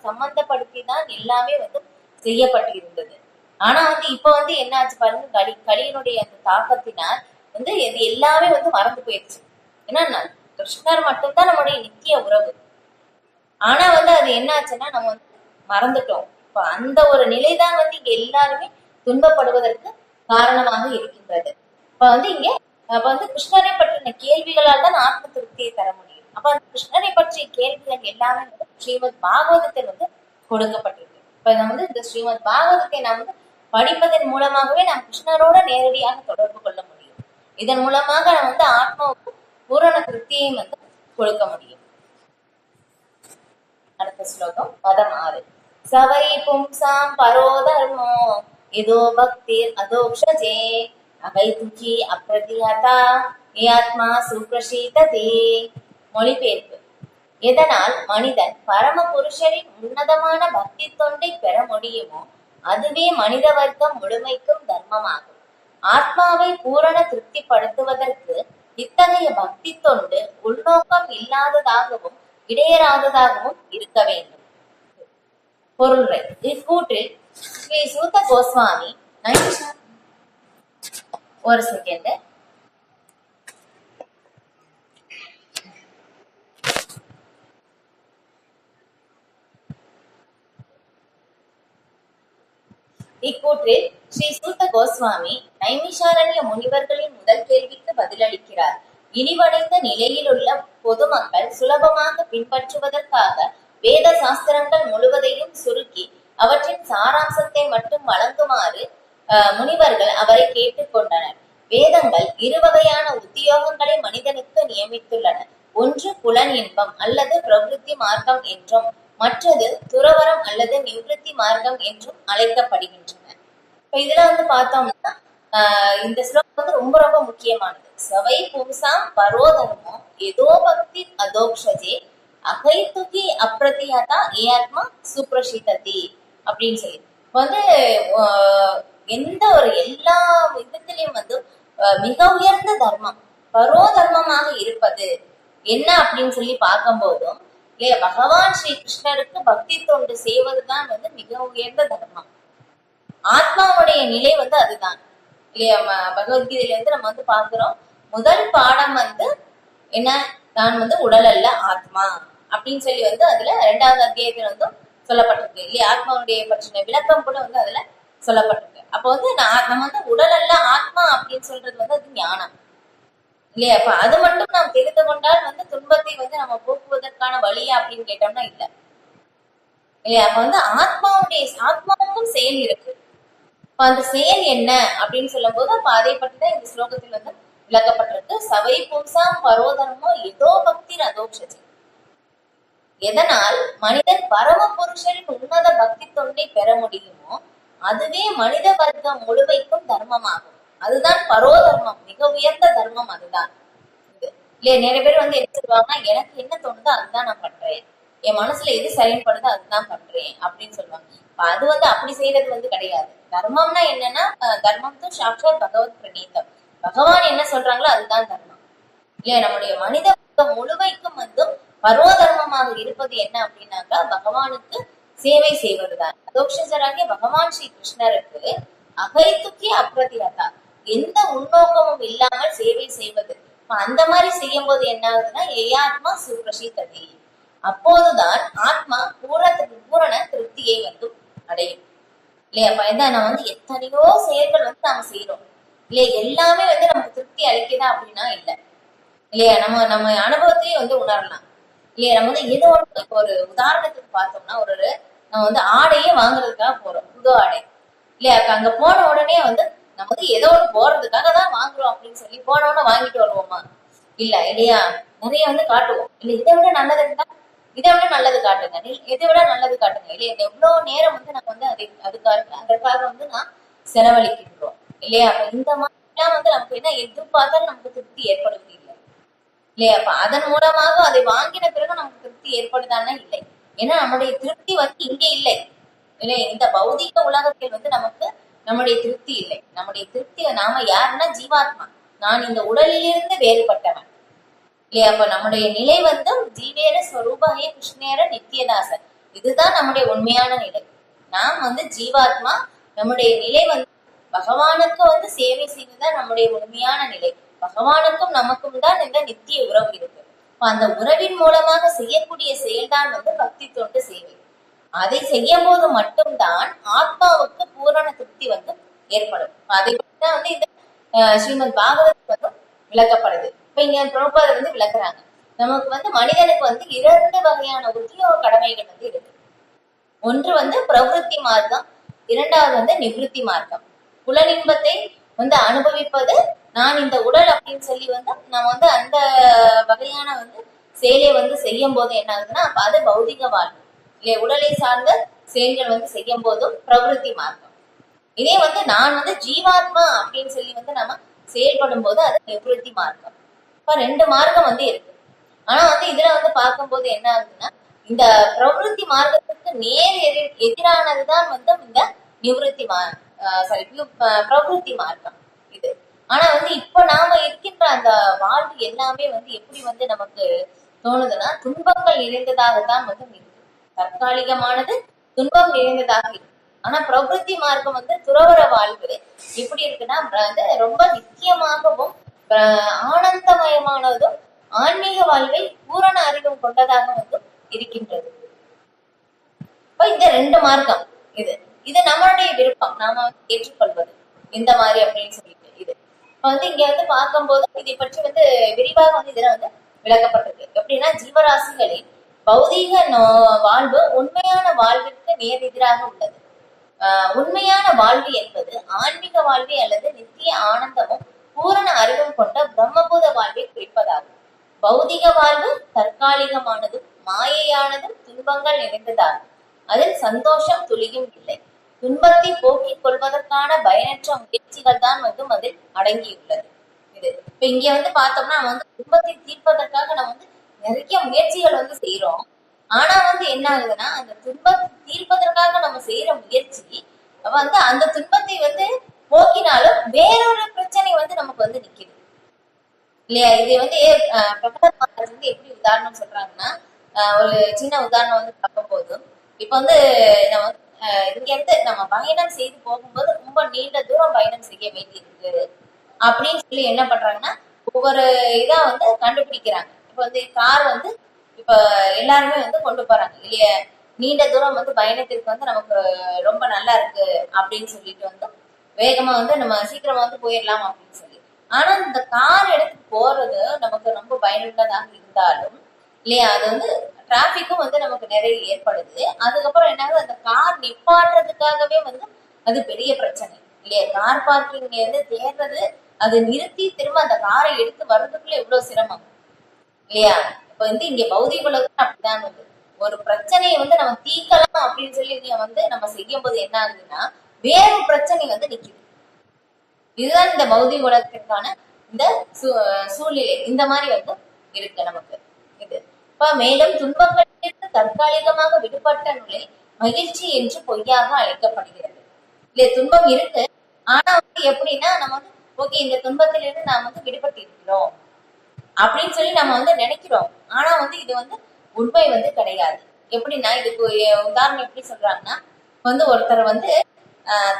சம்பந்தப்படுத்தி தான் எல்லாமே வந்து செய்யப்பட்டு இருந்தது. ஆனா வந்து இப்ப வந்து என்ன ஆச்சு பாருங்க, கலியினுடைய அந்த தாக்கத்தினால் வந்து இது எல்லாமே வந்து மறந்து போயிடுச்சு. ஏன்னா கிருஷ்ணர் மட்டும்தான் நம்முடைய நித்திய உறவு. ஆனா வந்து அது என்ன ஆச்சுன்னா நம்ம வந்து மறந்துட்டோம். இப்ப அந்த ஒரு நிலைதான் வந்து இங்க எல்லாருமே துன்பப்படுவதற்கு காரணமாக இருக்கின்றது. இப்ப வந்து இங்க வந்து கிருஷ்ணரை பற்றின கேள்விகளால் தான் ஆத்ம திருப்தியை தர முடியும். அப்ப அந்த கிருஷ்ணரை பற்றிய கேள்விகள் எல்லாமே வந்து ஸ்ரீமத் பாகவதத்தில் வந்து கொடுக்கப்பட்டிருக்கு. இப்ப நம்ம வந்து இந்த ஸ்ரீமத் பாகவதத்தை நாம் வந்து படிப்பதன் மூலமாகவே நாம் கிருஷ்ணரோட நேரடியாக தொடர்பு கொள்ள முடியும். இதன் மூலமாக நம்ம வந்து ஆத்மாவுக்கு பூரண திருப்தியையும் வந்து கொடுக்க முடியும். அடுத்த ஸ்லோகம் பதம் 6. சவை பும்சாம் பரோ தர்மோ இதோ பக்திர் அதோக்ஷஜே அவை துக்கி அப்ரதிஹதா ஆத்மா சுப்ரஷீததே. மொழிபெயர்ப்பு. எதனால் மனிதன் பரம புருஷரின் உன்னதமான பக்தி தொண்டை பெற முடியுமோ அதுவே மனித வர்க்கம் முழுமைக்கும் தர்மமாகும். ஆத்மாவை பூரண திருப்திப்படுத்துவதற்கு இத்தகைய பக்தி தொண்டு உள்நோக்கம் இல்லாததாகவும் இடையராததாகவும் இருக்க வேண்டும். பொருள்கள். இக்கூற்றில் ஸ்ரீ சூத கோஸ்வாமி ஒரு செகண்ட் இக்கூற்றில் ஸ்ரீ சூத்த கோஸ்வாமி நைமிஷாரண்ய முனிவர்களின் முதல் கேள்விக்கு பதிலளிக்கிறார். இழிவடைந்த நிலையிலுள்ள பொதுமக்கள் சுலபமாக பின்பற்றுவதற்காக வேத சாஸ்திரங்கள் முழுவதையும் சுருக்கி அவற்றின் சாராம்சத்தை மட்டும் வழங்குமாறு முனிவர்கள் அவரை கேட்டுக்கொண்டனர். வேதங்கள் இருவகையான உத்தியோகங்களை மனிதனுக்கு நியமித்துள்ளன. ஒன்று புலன் இன்பம் அல்லது பிரவிருத்தி மார்க்கம் என்றும், மற்றது துறவரம் அல்லது நிவிருத்தி மார்க்கம் என்றும் அழைக்கப்படுகின்றன. இப்ப இதுல பார்த்தோம்னா இந்த ஸ்லோகம் ரொம்ப ரொம்ப முக்கியமானது. சவை பும்சாம் பரோதர்மோ ஏதோ பக்தி அதோக்ஷஜே அகைத்துகி அப்பிரதியதா ஏத்மா சுப்ரஷிததி அப்படின்னு சொல்லி எந்த ஒரு எல்லா விதத்திலையும் மிக உயர்ந்த தர்மம் பரோ தர்மமாக இருப்பது என்ன அப்படின்னு சொல்லி பார்க்கும் போதும் இல்லையா, பகவான் ஸ்ரீ கிருஷ்ணருக்கு பக்தி தொண்டு செய்வதுதான் மிக உயர்ந்த தர்மம். ஆத்மாவுடைய நிலை அதுதான் இல்லையா. பகவத்கீதையில நம்ம பாக்குறோம், முதல் பாடம் என்ன, நான் உடல் அல்ல ஆத்மா அப்படின்னு சொல்லி அதுல 2வது அத்தியாயத்துல சொல்லப்பட்டிருக்கு இல்லையா. ஆத்மாவுடைய பற்றின விளக்கம் கூட அதுல சொல்லப்பட்டிருக்கு. அப்ப நம்ம உடல் அல்ல ஆத்மா அப்படின்னு சொல்றது அது ஞானம் இல்லையா. அப்ப அது மட்டும் நாம் தெரிந்து கொண்டால் துன்பத்தை நம்ம போக்குவதற்கான வழியா அப்படின்னு கேட்டோம்னா இல்ல இல்லையா. அப்ப ஆத்மாவுக்கும் செயல் இருக்கு. அந்த செயல் என்ன அப்படின்னு சொல்லும் போது அப்ப அதை பற்றிதான் இந்த ஸ்லோகத்தில் விளக்கப்பட்டிருக்கு. சவை பும்சாம் பரோதர்மோ ஏதோ பக்தி அதோக்ஷஜி. எதனால் மனிதன் பரம புருஷரின் உன்னத பக்தி தொண்டை பெற முடியுமோ அதுவே மனித வர்க்கம் முழுமைக்கும் தர்மமாகும். அதுதான் பரோதர்மம், மிக உயர்ந்த தர்மம். அதுதான் இல்லையா. நிறைய பேர் என்ன சொல்லுவாங்கன்னா, எனக்கு என்ன தோணுதோ அதுதான் நான் பண்றேன், என் மனசுல எது செயல்படுதோ அதுதான் பண்றேன் அப்படின்னு சொல்லுவாங்க. அது அப்படி செய்யறது கிடையாது. தர்மம்னா என்னன்னா, தர்மம் தான் சாட்சாத் பகவத் பிரணீதம். பகவான் என்ன சொல்றாங்களோ அதுதான் தர்மம் இல்லையா. நம்முடைய மனித முழுமைக்கும் பரோதர்மமாக இருப்பது என்ன அப்படின்னாக்கா, பகவானுக்கு சேவை செய்வதுதான். அதோக்ஷராகிய பகவான் ஸ்ரீ கிருஷ்ணருக்கு அகைத்துக்கே அப்பிரதியதா, எந்த உள்நோக்கமும் இல்லாமல் சேவை செய்வது. அந்த மாதிரி செய்யும் போது என்ன ஆகுதுன்னா, ஏயாத்மா சுப்ரஷிததி, அப்போதுதான் ஆத்மா பூரண திருப்தியை அடையும் இல்லையா. அப்ப நம்ம எத்தனையோ செயல்கள் நாம செய்யறோம் இல்லையா, எல்லாமே நமக்கு திருப்தி அளிக்குதா அப்படின்னா இல்ல இல்லையா. நம்ம அனுபவத்தையே உணரலாம் இல்லையா. நம்ம ஏதோ இப்போ ஒரு உதாரணத்துக்கு பார்த்தோம்னா, நம்ம ஆடையே வாங்குறதுக்காக போறோம், புது ஆடை இல்லையா. அங்க போன உடனே நம்ம ஏதோ ஒண்ணு போறதுக்காக தான் வாங்குறோம் அப்படின்னு சொல்லி போன உடனே வாங்கிட்டு வருவோமா? இல்ல இல்லையா. நிறைய காட்டுவோம் இல்ல, இதை விட நல்லது இருந்தா இதை விட நல்லது காட்டுங்க, இதை விட நல்லது காட்டுங்க இல்லையா. எவ்வளவு நேரம் நம்ம அதற்காக நான் செலவழிக்கின்றோம் இல்லையா. அப்ப இந்த மாதிரி நமக்கு என்ன எதிர்பார்த்தாலும் நமக்கு திருப்தி ஏற்படுவது இல்லை இல்லையா. அப்ப அதன் மூலமாக அதை வாங்கின பிறகு நமக்கு திருப்தி ஏற்படுதான்னா இல்லை. ஏன்னா நம்முடைய திருப்தி இங்கே இல்லை இல்லையா. இந்த பௌதிக உலகத்தில் நமக்கு நம்முடைய திருப்தி இல்லை. நம்முடைய திருப்தி நாம யாருன்னா ஜீவாத்மா, நான் இந்த உடலிலிருந்து வேறுபட்டவன் இல்லையா. அப்ப நம்முடைய நிலை ஜீவேர ஸ்வரூபமே கிருஷ்ணேர நித்தியதாசன், இதுதான் நம்முடைய உண்மையான நிலை. நாம் ஜீவாத்மா, நம்முடைய நிலை பகவானுக்கு சேவை செய்வதுதான் நம்முடைய உண்மையான நிலை. பகவானுக்கும் நமக்கும் தான் இந்த நித்திய உறவு இருக்கு. அந்த உறவின் மூலமாக செய்யக்கூடிய செயல்தான் பக்தி தொண்டு சேவை. அதை செய்யும் போது மட்டும்தான் ஆத்மாவுக்கு பூரண திருப்தி ஏற்படும். அதை தான் இந்த ஸ்ரீமத் பாகவத் விளக்கப்படுது. இப்ப இங்க பிரபுபாதர் விளக்குறாங்க, நமக்கு மனிதனுக்கு 2 வகையான உத்தியோக கடமைகள் இருக்கு. ஒன்று பிரவிருத்தி மார்க்கம், 2வது நிவிருத்தி மார்க்கம். புலனின்பத்தை அனுபவிப்பது நான் இந்த உடல் அப்படின்னு சொல்லி நம்ம அந்த வகையான செயலை செய்யும் போது என்ன ஆகுதுன்னா, அப்ப அது பௌதிக வாழ்வு இல்லையா. உடலை சார்ந்த செயல்கள் செய்யும் போதும் பிரவிருத்தி மார்க்கம். இதே நான் ஜீவாத்மா அப்படின்னு சொல்லி நம்ம செயல்படும் போது அது நிவிருத்தி மார்க்கம். இப்ப 2 மார்க்கம் இருக்கு. ஆனா இதுல பார்க்கும்போது என்ன ஆகுதுன்னா, இந்த பிரவிருத்தி மார்க்கத்துக்கு நேர் எதிரானதுதான் இந்த நிவிருத்தி பிரவிருத்தி மார்க்கம் இது. ஆனா இப்ப நாம இருக்கின்ற அந்த வாழ்வு எல்லாமே எப்படி நமக்கு தோணுதுன்னா, துன்பங்கள் நிறைந்ததாகத்தான் இருக்கு. தற்காலிகமானது துன்பம் நிறைந்ததாக இருக்கு. ஆனா பிரவிருத்தி மார்க்கம் துறவர வாழ்வு எப்படி இருக்குன்னா, ரொம்ப நித்தியமாகவும் ஆனந்தமயமானதும் ஆன்மீக வாழ்வை பூரண அறிவும் கொண்டதாக இருக்கின்றது. இப்ப இந்த 2 மார்க்கம் இது நம்மளுடைய விருப்பம், நாம வந்து ஏற்றுக்கொள்வது இந்த மாதிரி அப்படின்னு சொல்லிட்டு. இது இப்ப வந்து இங்க வந்து பார்க்கும்போது இதை பற்றி வந்து விரிவாக வந்து இதுல வந்து விளக்கப்பட்டிருக்கு. எப்படின்னா, ஜீவராசிகளின் பௌதீக வாழ்வு உண்மையான வாழ்விற்கு நேர் எதிராக உள்ளது. உண்மையான வாழ்வு என்பது ஆன்மீக வாழ்வை அல்லது நித்திய ஆனந்தமும் பூரண அறிவும் கொண்ட பிரம்மபூத வாழ்வை குறிப்பதாகும். பௌதிக வாழ்வு தற்காலிகமானதும் மாயையானதும் துன்பங்கள் நிறைந்ததாகும். அதில் சந்தோஷம் துளியும் இல்லை. துன்பத்தை போக்கிக் கொள்வதற்கான பயனற்ற முயற்சிகள் தான் வந்து அதில் அடங்கியுள்ளது. இது இப்ப இங்க வந்து பார்த்தோம்னா, நம்ம வந்து துன்பத்தை தீர்ப்பதற்காக நம்ம வந்து நிறைய முயற்சிகள் வந்து செய்யறோம். ஆனா வந்து என்ன ஆகுதுன்னா, அந்த துன்பத்தை தீர்ப்பதற்காக நம்ம செய்யற முயற்சி வந்து அந்த துன்பத்தை வந்து போக்கினாலும் வேறொரு பிரச்சனை வந்து நமக்கு வந்து நிக்குது இல்லையா? இது வந்து பிரகலாத் மகாராஜ் வந்து எப்படி உதாரணம் சொல்றாங்கன்னா, ஒரு சின்ன உதாரணம் வந்து பார்க்கும் போதும், இப்ப வந்து நம்ம இங்க இருந்து நம்ம பயணம் செய்து போகும்போது ரொம்ப நீண்ட தூரம் பயணம் செய்ய வேண்டியிருக்கு அப்படின்னு சொல்லி என்ன பண்றாங்கன்னா, ஒவ்வொரு இதா வந்து கண்டுபிடிக்கிறாங்க. இப்ப வந்து கார் வந்து இப்ப எல்லாருமே வந்து கொண்டு போறாங்க இல்லையா? நீண்ட தூரம் வந்து பயணத்திற்கு வந்து நமக்கு ரொம்ப நல்லா இருக்கு அப்படின்னு சொல்லிட்டு வந்து வேகமா வந்து நம்ம சீக்கிரமா வந்து போயிடலாம் அப்படின்னு சொல்லி. ஆனா இந்த கார் எடுத்து போறது நமக்கு ரொம்ப பயனுள்ளதாக இருந்தாலும் இல்லையா, அது வந்து டிராபிக்கும் வந்து நமக்கு நிறைய ஏற்படுது. அதுக்கப்புறம் என்ன, அந்த கார் நிப்பாட்டுறதுக்காகவே வந்து அது பெரிய பிரச்சனை இல்லையா? கார் பார்க்கிங் வந்து தேடுறது, அது நிறுத்தி திரும்ப அந்த காரை எடுத்து வர்றதுக்குள்ள எவ்வளவு சிரமம் இல்லையா? இப்ப வந்து இங்க பௌதிக உலகம் அப்படிதான் வந்து ஒரு பிரச்சனையை வந்து நம்ம தீர்க்கலாம் அப்படின்னு சொல்லி வந்து நம்ம செய்யும் போது என்ன ஆகுதுன்னா, வேறு பிரச்சனை வந்து நிக்குது. இதுதான் இந்த பௌதிக உலகத்திற்கான இந்த சூழ்நிலை. இந்த மாதிரி வந்து இருக்கு நமக்கு இது. இப்ப மேலும் துன்பங்களிலிருந்து தற்காலிகமாக விடுபட்ட நிலை மகிழ்ச்சி என்று பொய்யாக அழைக்கப்படுகிறது. இல்ல துன்பம் இருக்கு, ஆனா வந்து எப்படின்னா நம்ம வந்து ஓகே இந்த துன்பத்திலிருந்து நாம வந்து விடுபட்டு இருக்கிறோம் அப்படின்னு சொல்லி நம்ம வந்து நினைக்கிறோம். ஆனா வந்து இது வந்து உண்மை வந்து கிடையாது. எப்படின்னா, இதுக்கு உதாரணம் எப்படி சொல்றாங்கன்னா, வந்து ஒருத்தர் வந்து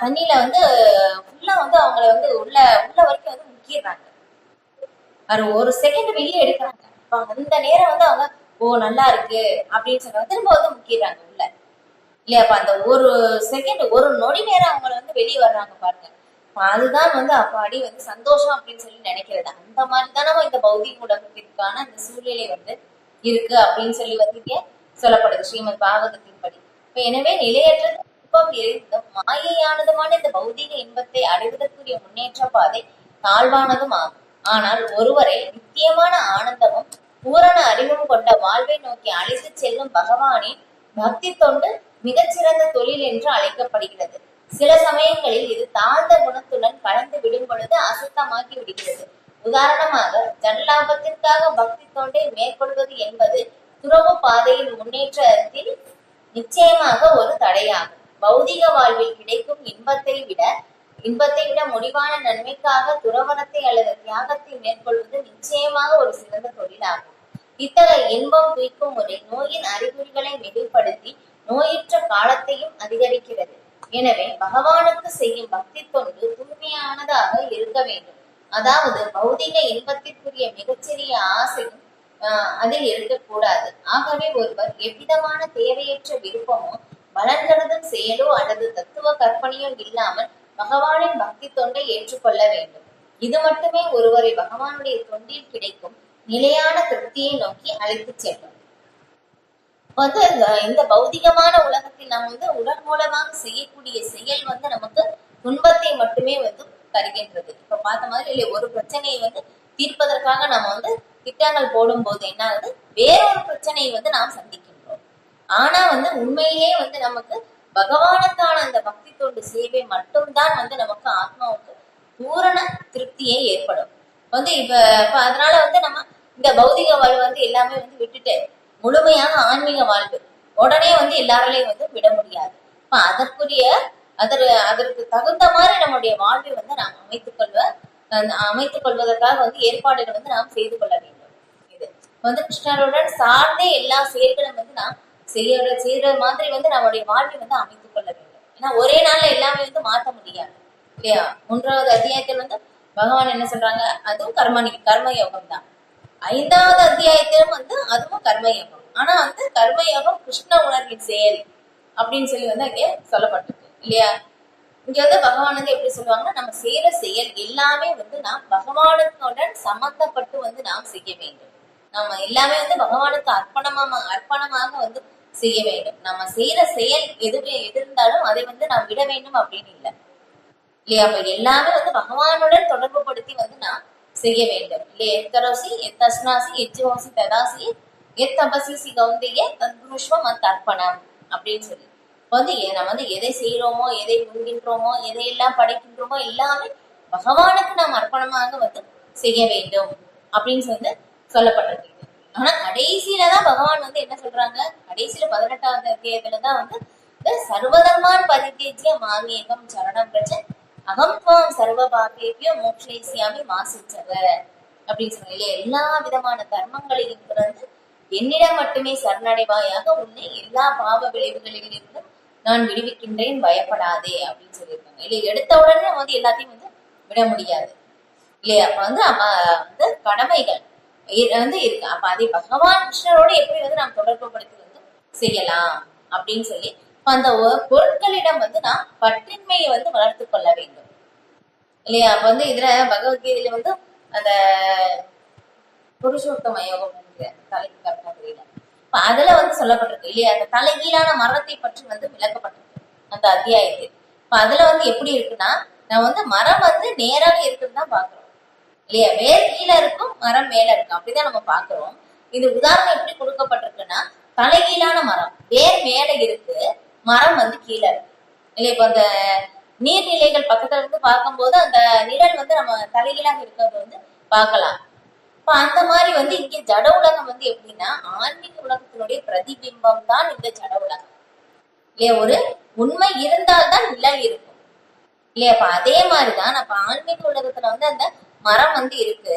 தண்ணியில வந்து ஃபுல்லா வந்து அவங்கள வந்து உள்ள உள்ள வரைக்கும் வந்து முக்கிடுறாங்க. அது ஒரு செகண்ட் வெளியே எடுக்கிறாங்க. அந்த நேரம் வந்து அவங்க நல்லா இருக்கு அப்படின்னு சொல்றாங்க, திரும்ப வந்து முக்கிடுறாங்க உள்ள இல்லையா? அப்ப அந்த ஒரு செகண்ட், ஒரு நொடி நேரம் அவங்கள வந்து வெளியே வர்றாங்க பாருங்க. அதுதான் வந்து அப்பாடி வந்து சந்தோஷம் அப்படின்னு சொல்லி நினைக்கிறது. அந்த மாதிரிதான் நம்ம இந்த பௌதிக உலகத்திற்கான அந்த சூழ்நிலை வந்து இருக்கு அப்படின்னு சொல்லி வந்து இங்க சொல்லப்படுது ஸ்ரீமத் பாகவதத்தின் படி. இப்ப எனவே நிலையற்ற இன்பம் இருந்தும் மாயையானதுமான இந்த பௌதிக இன்பத்தை அடைவதற்குரிய முன்னேற்ற பாதை தாழ்வானதும் ஆகும். ஆனால் ஒருவரை நித்தியமான ஆனந்தமும் பூரண அறிவும் கொண்ட வாழ்வை நோக்கி அழைத்து செல்லும் பகவானின் பக்தி தொண்டு மிகச்சிறந்த தொழில் என்று அழைக்கப்படுகிறது. சில சமயங்களில் இது தாழ்ந்த குணத்துடன் கலந்து விடும் பொழுது அசுத்தமாக்கி விடுகிறது. உதாரணமாக, ஜனலாபத்திற்காக பக்தி தொண்டை மேற்கொள்வது என்பது துறவு பாதையின் முன்னேற்றத்தில் நிச்சயமாக ஒரு தடையாகும். பௌதிக வாழ்வில் கிடைக்கும் இன்பத்தை விட முடிவான நன்மைக்காக துறவரத்தை அல்லது தியாகத்தை மேற்கொள்வது நிச்சயமாக ஒரு சிறந்த தொழிலாகும். இத்தகைய இன்பம் துய்க்கும் முறை நோயின் அறிகுறிகளை மிகைப்படுத்தி நோயற்ற காலத்தையும் அதிகரிக்கிறது. எனவே பகவானுக்கு செய்யும் பக்தி தொண்டு தூய்மையானதாக இருக்க வேண்டும். அதாவது பௌதிக இன்பத்திற்குரிய மிகச்சிறிய ஆசையும் அதில் இருக்கக்கூடாது. ஆகவே ஒருவர் எவ்விதமான தேவையற்ற விருப்பமோ பலன்கருதும் செயலோ அல்லது தத்துவ கற்பனையோ இல்லாமல் பகவானின் பக்தி தொண்டை ஏற்றுக்கொள்ள வேண்டும். இது மட்டுமே ஒருவரை பகவானுடைய தொண்டில் கிடைக்கும் நிலையான திருப்தியை நோக்கி அழைத்து செல்லும். வந்து இந்த பௌதிகமான உலகத்தில் நம்ம வந்து உடல் மூலமாக செய்யக்கூடிய செயல் வந்து நமக்கு துன்பத்தை மட்டுமே வந்து தருகின்றது. இப்ப பார்த்த மாதிரி இல்லை, ஒரு பிரச்சனையை வந்து தீர்ப்பதற்காக நம்ம வந்து திட்டங்கள் போடும் போது என்ன ஆகுது, வேறொரு பிரச்சனையை வந்து நாம் சந்திக்கின்றோம். ஆனா வந்து உண்மையிலேயே வந்து நமக்கு பகவானுக்கான அந்த பக்தி தொண்டு சேவை மட்டும்தான் வந்து நமக்கு ஆத்மாவுக்கு பூரண திருப்தியே ஏற்படும். வந்து இப்ப அதனால வந்து நம்ம இந்த பௌதிக வாழ்வு வந்து எல்லாமே வந்து விட்டுட்டு முழுமையாக ஆன்மீக வாழ்வு உடனே வந்து எல்லாராலையும் வந்து விட முடியாது. இப்ப அதற்கு தகுந்த மாதிரி நம்முடைய வாழ்வை வந்து நாம் அமைத்துக் கொள்வதற்காக வந்து ஏற்பாடுகள் வந்து நாம் செய்து கொள்ள வேண்டும். இது வந்து கிருஷ்ணருடன் சார்ந்தே எல்லா செயல்களும் வந்து நாம் செய்யற மாதிரி வந்து நம்முடைய வாழ்வை வந்து அமைத்துக் கொள்ள வேண்டும். ஏன்னா ஒரே நாள்ல எல்லாமே வந்து மாற்ற முடியாது இல்லையா? 3வது அத்தியாயத்தில் வந்து பகவான் என்ன சொல்றாங்க, அதுவும் கர்ம யோகம் தான். 5வது அத்தியாயத்திலும் வந்து அதுவும் கர்மயோகம். ஆனா வந்து கர்மயோகம் கிருஷ்ண உணர்வின் செயல் அப்படின்னு சொல்லி வந்து அங்கே சொல்லப்பட்டிருக்கு இல்லையா? இங்க வந்து பகவான் வந்து எப்படி சொல்லுவாங்கன்னா, நம்ம செய்யற செயல் எல்லாமே வந்து நாம் பகவானுடன் சம்பந்தப்பட்டு வந்து நாம் செய்ய வேண்டும். நம்ம எல்லாமே வந்து பகவானுக்கு அர்ப்பணமாக வந்து செய்ய வேண்டும். நம்ம செய்யற செயல் எது இருந்தாலும் அதை வந்து நாம் விட வேண்டும் அப்படின்னு இல்லை இல்லையா? அப்ப எல்லாமே வந்து பகவானுடன் தொடர்பு படுத்தி வந்து நாம் செய்ய வேண்டும் இல்லையா? எத்தரோசி எத்தஸ்னாசி எஜ்ஜோசி ததாசி எத்தபசி கௌந்தைய தத்ருஷ்வம் அர்ப்பணம் அப்படின்னு சொல்லி வந்து நம்ம வந்து எதை செய்யறோமோ, எதை உண்கின்றோமோ, எதையெல்லாம் படைக்கின்றோமோ எல்லாமே பகவானுக்கு நாம் அர்ப்பணமாக வந்து செய்ய வேண்டும் அப்படின்னு வந்து சொல்லப்பட்டிருக்கு. ஆனா கடைசியில தான் பகவான் வந்து என்ன சொல்றாங்க, கடைசியில 18வது அத்தியாயத்துலதான் வந்து சர்வதர்மான் பரித்தேஜ்ய மாமியகம் சரணம் பிரஜ அகம் துவாம் சர்வ பாபேபியோ மோக்ஷயிஷ்யாமி மா சுச்சக அப்படின்னு சொன்னாங்க. எல்லா விதமான தர்மங்களையும் பிறந்து என்னிடம் மட்டுமே சரணடைவாயாக, உன்னை எல்லா பாவ விளைவுகளில் இருந்து நான் விடுவிக்கின்றேன், பயப்படாதே அப்படின்னு சொல்லியிருக்காங்க. இல்லையா? எடுத்த உடனே வந்து எல்லாத்தையும் வந்து விட முடியாது இல்லையா? அப்ப வந்து கடமைகள் வந்து இருக்கு. அப்ப அதை பகவான் கிருஷ்ணரோட எப்படி வந்து நாம் தொடர்பு படுத்தி வந்து செய்யலாம் அப்படின்னு சொல்லி அந்த பொருட்களிடம் வந்து நாம் பற்றின்மையை வந்து வளர்த்து கொள்ள வேண்டும் இல்லையா? அப்ப வந்து இதுல பகவத்கீதையில வந்து அந்த புருஷோத்தம யோகம் தலைக்கு கரெக்டா தெரியல, அதுல வந்து சொல்லப்பட்டிருக்கு இல்லையா? அந்த தலைகீழான மரத்தை பற்றி வந்து விளக்கப்பட்டிருக்கு அந்த அத்தியாயத்தில். இப்ப அதுல வந்து எப்படி இருக்குன்னா, நான் வந்து மரம் வந்து நேராக இருக்குன்னு தான் பாக்குறோம் இல்லையா? வேர் கீழே இருக்கும், மரம் மேல இருக்கும், அப்படிதான் நம்ம பாக்குறோம். இது உதாரணம் எப்படி கொடுக்கப்பட்டிருக்குன்னா, தலைகீழான மரம் வேர் மேல இருக்கு, மரம் வந்து கீழே இருக்கு இல்லையா? இப்ப அந்த நீர்நிலைகள் பக்கத்துல இருந்து பார்க்கும்போது அந்த நிழல் வந்து நம்ம தலைகீழாக இருக்கிறது வந்து பார்க்கலாம். இப்ப அந்த மாதிரி வந்து இங்க ஜட உலகம் வந்து எப்படின்னா, ஆன்மீக உலகத்தினுடைய பிரதிபிம்பம் தான் இந்த ஜட உலகம் இல்லையா? ஒரு உண்மை இருந்தால்தான் நிழல் இருக்கும் இல்லையா? அப்ப அதே மாதிரிதான் அப்ப ஆன்மீக உலகத்துல வந்து அந்த மரம் வந்து இருக்கு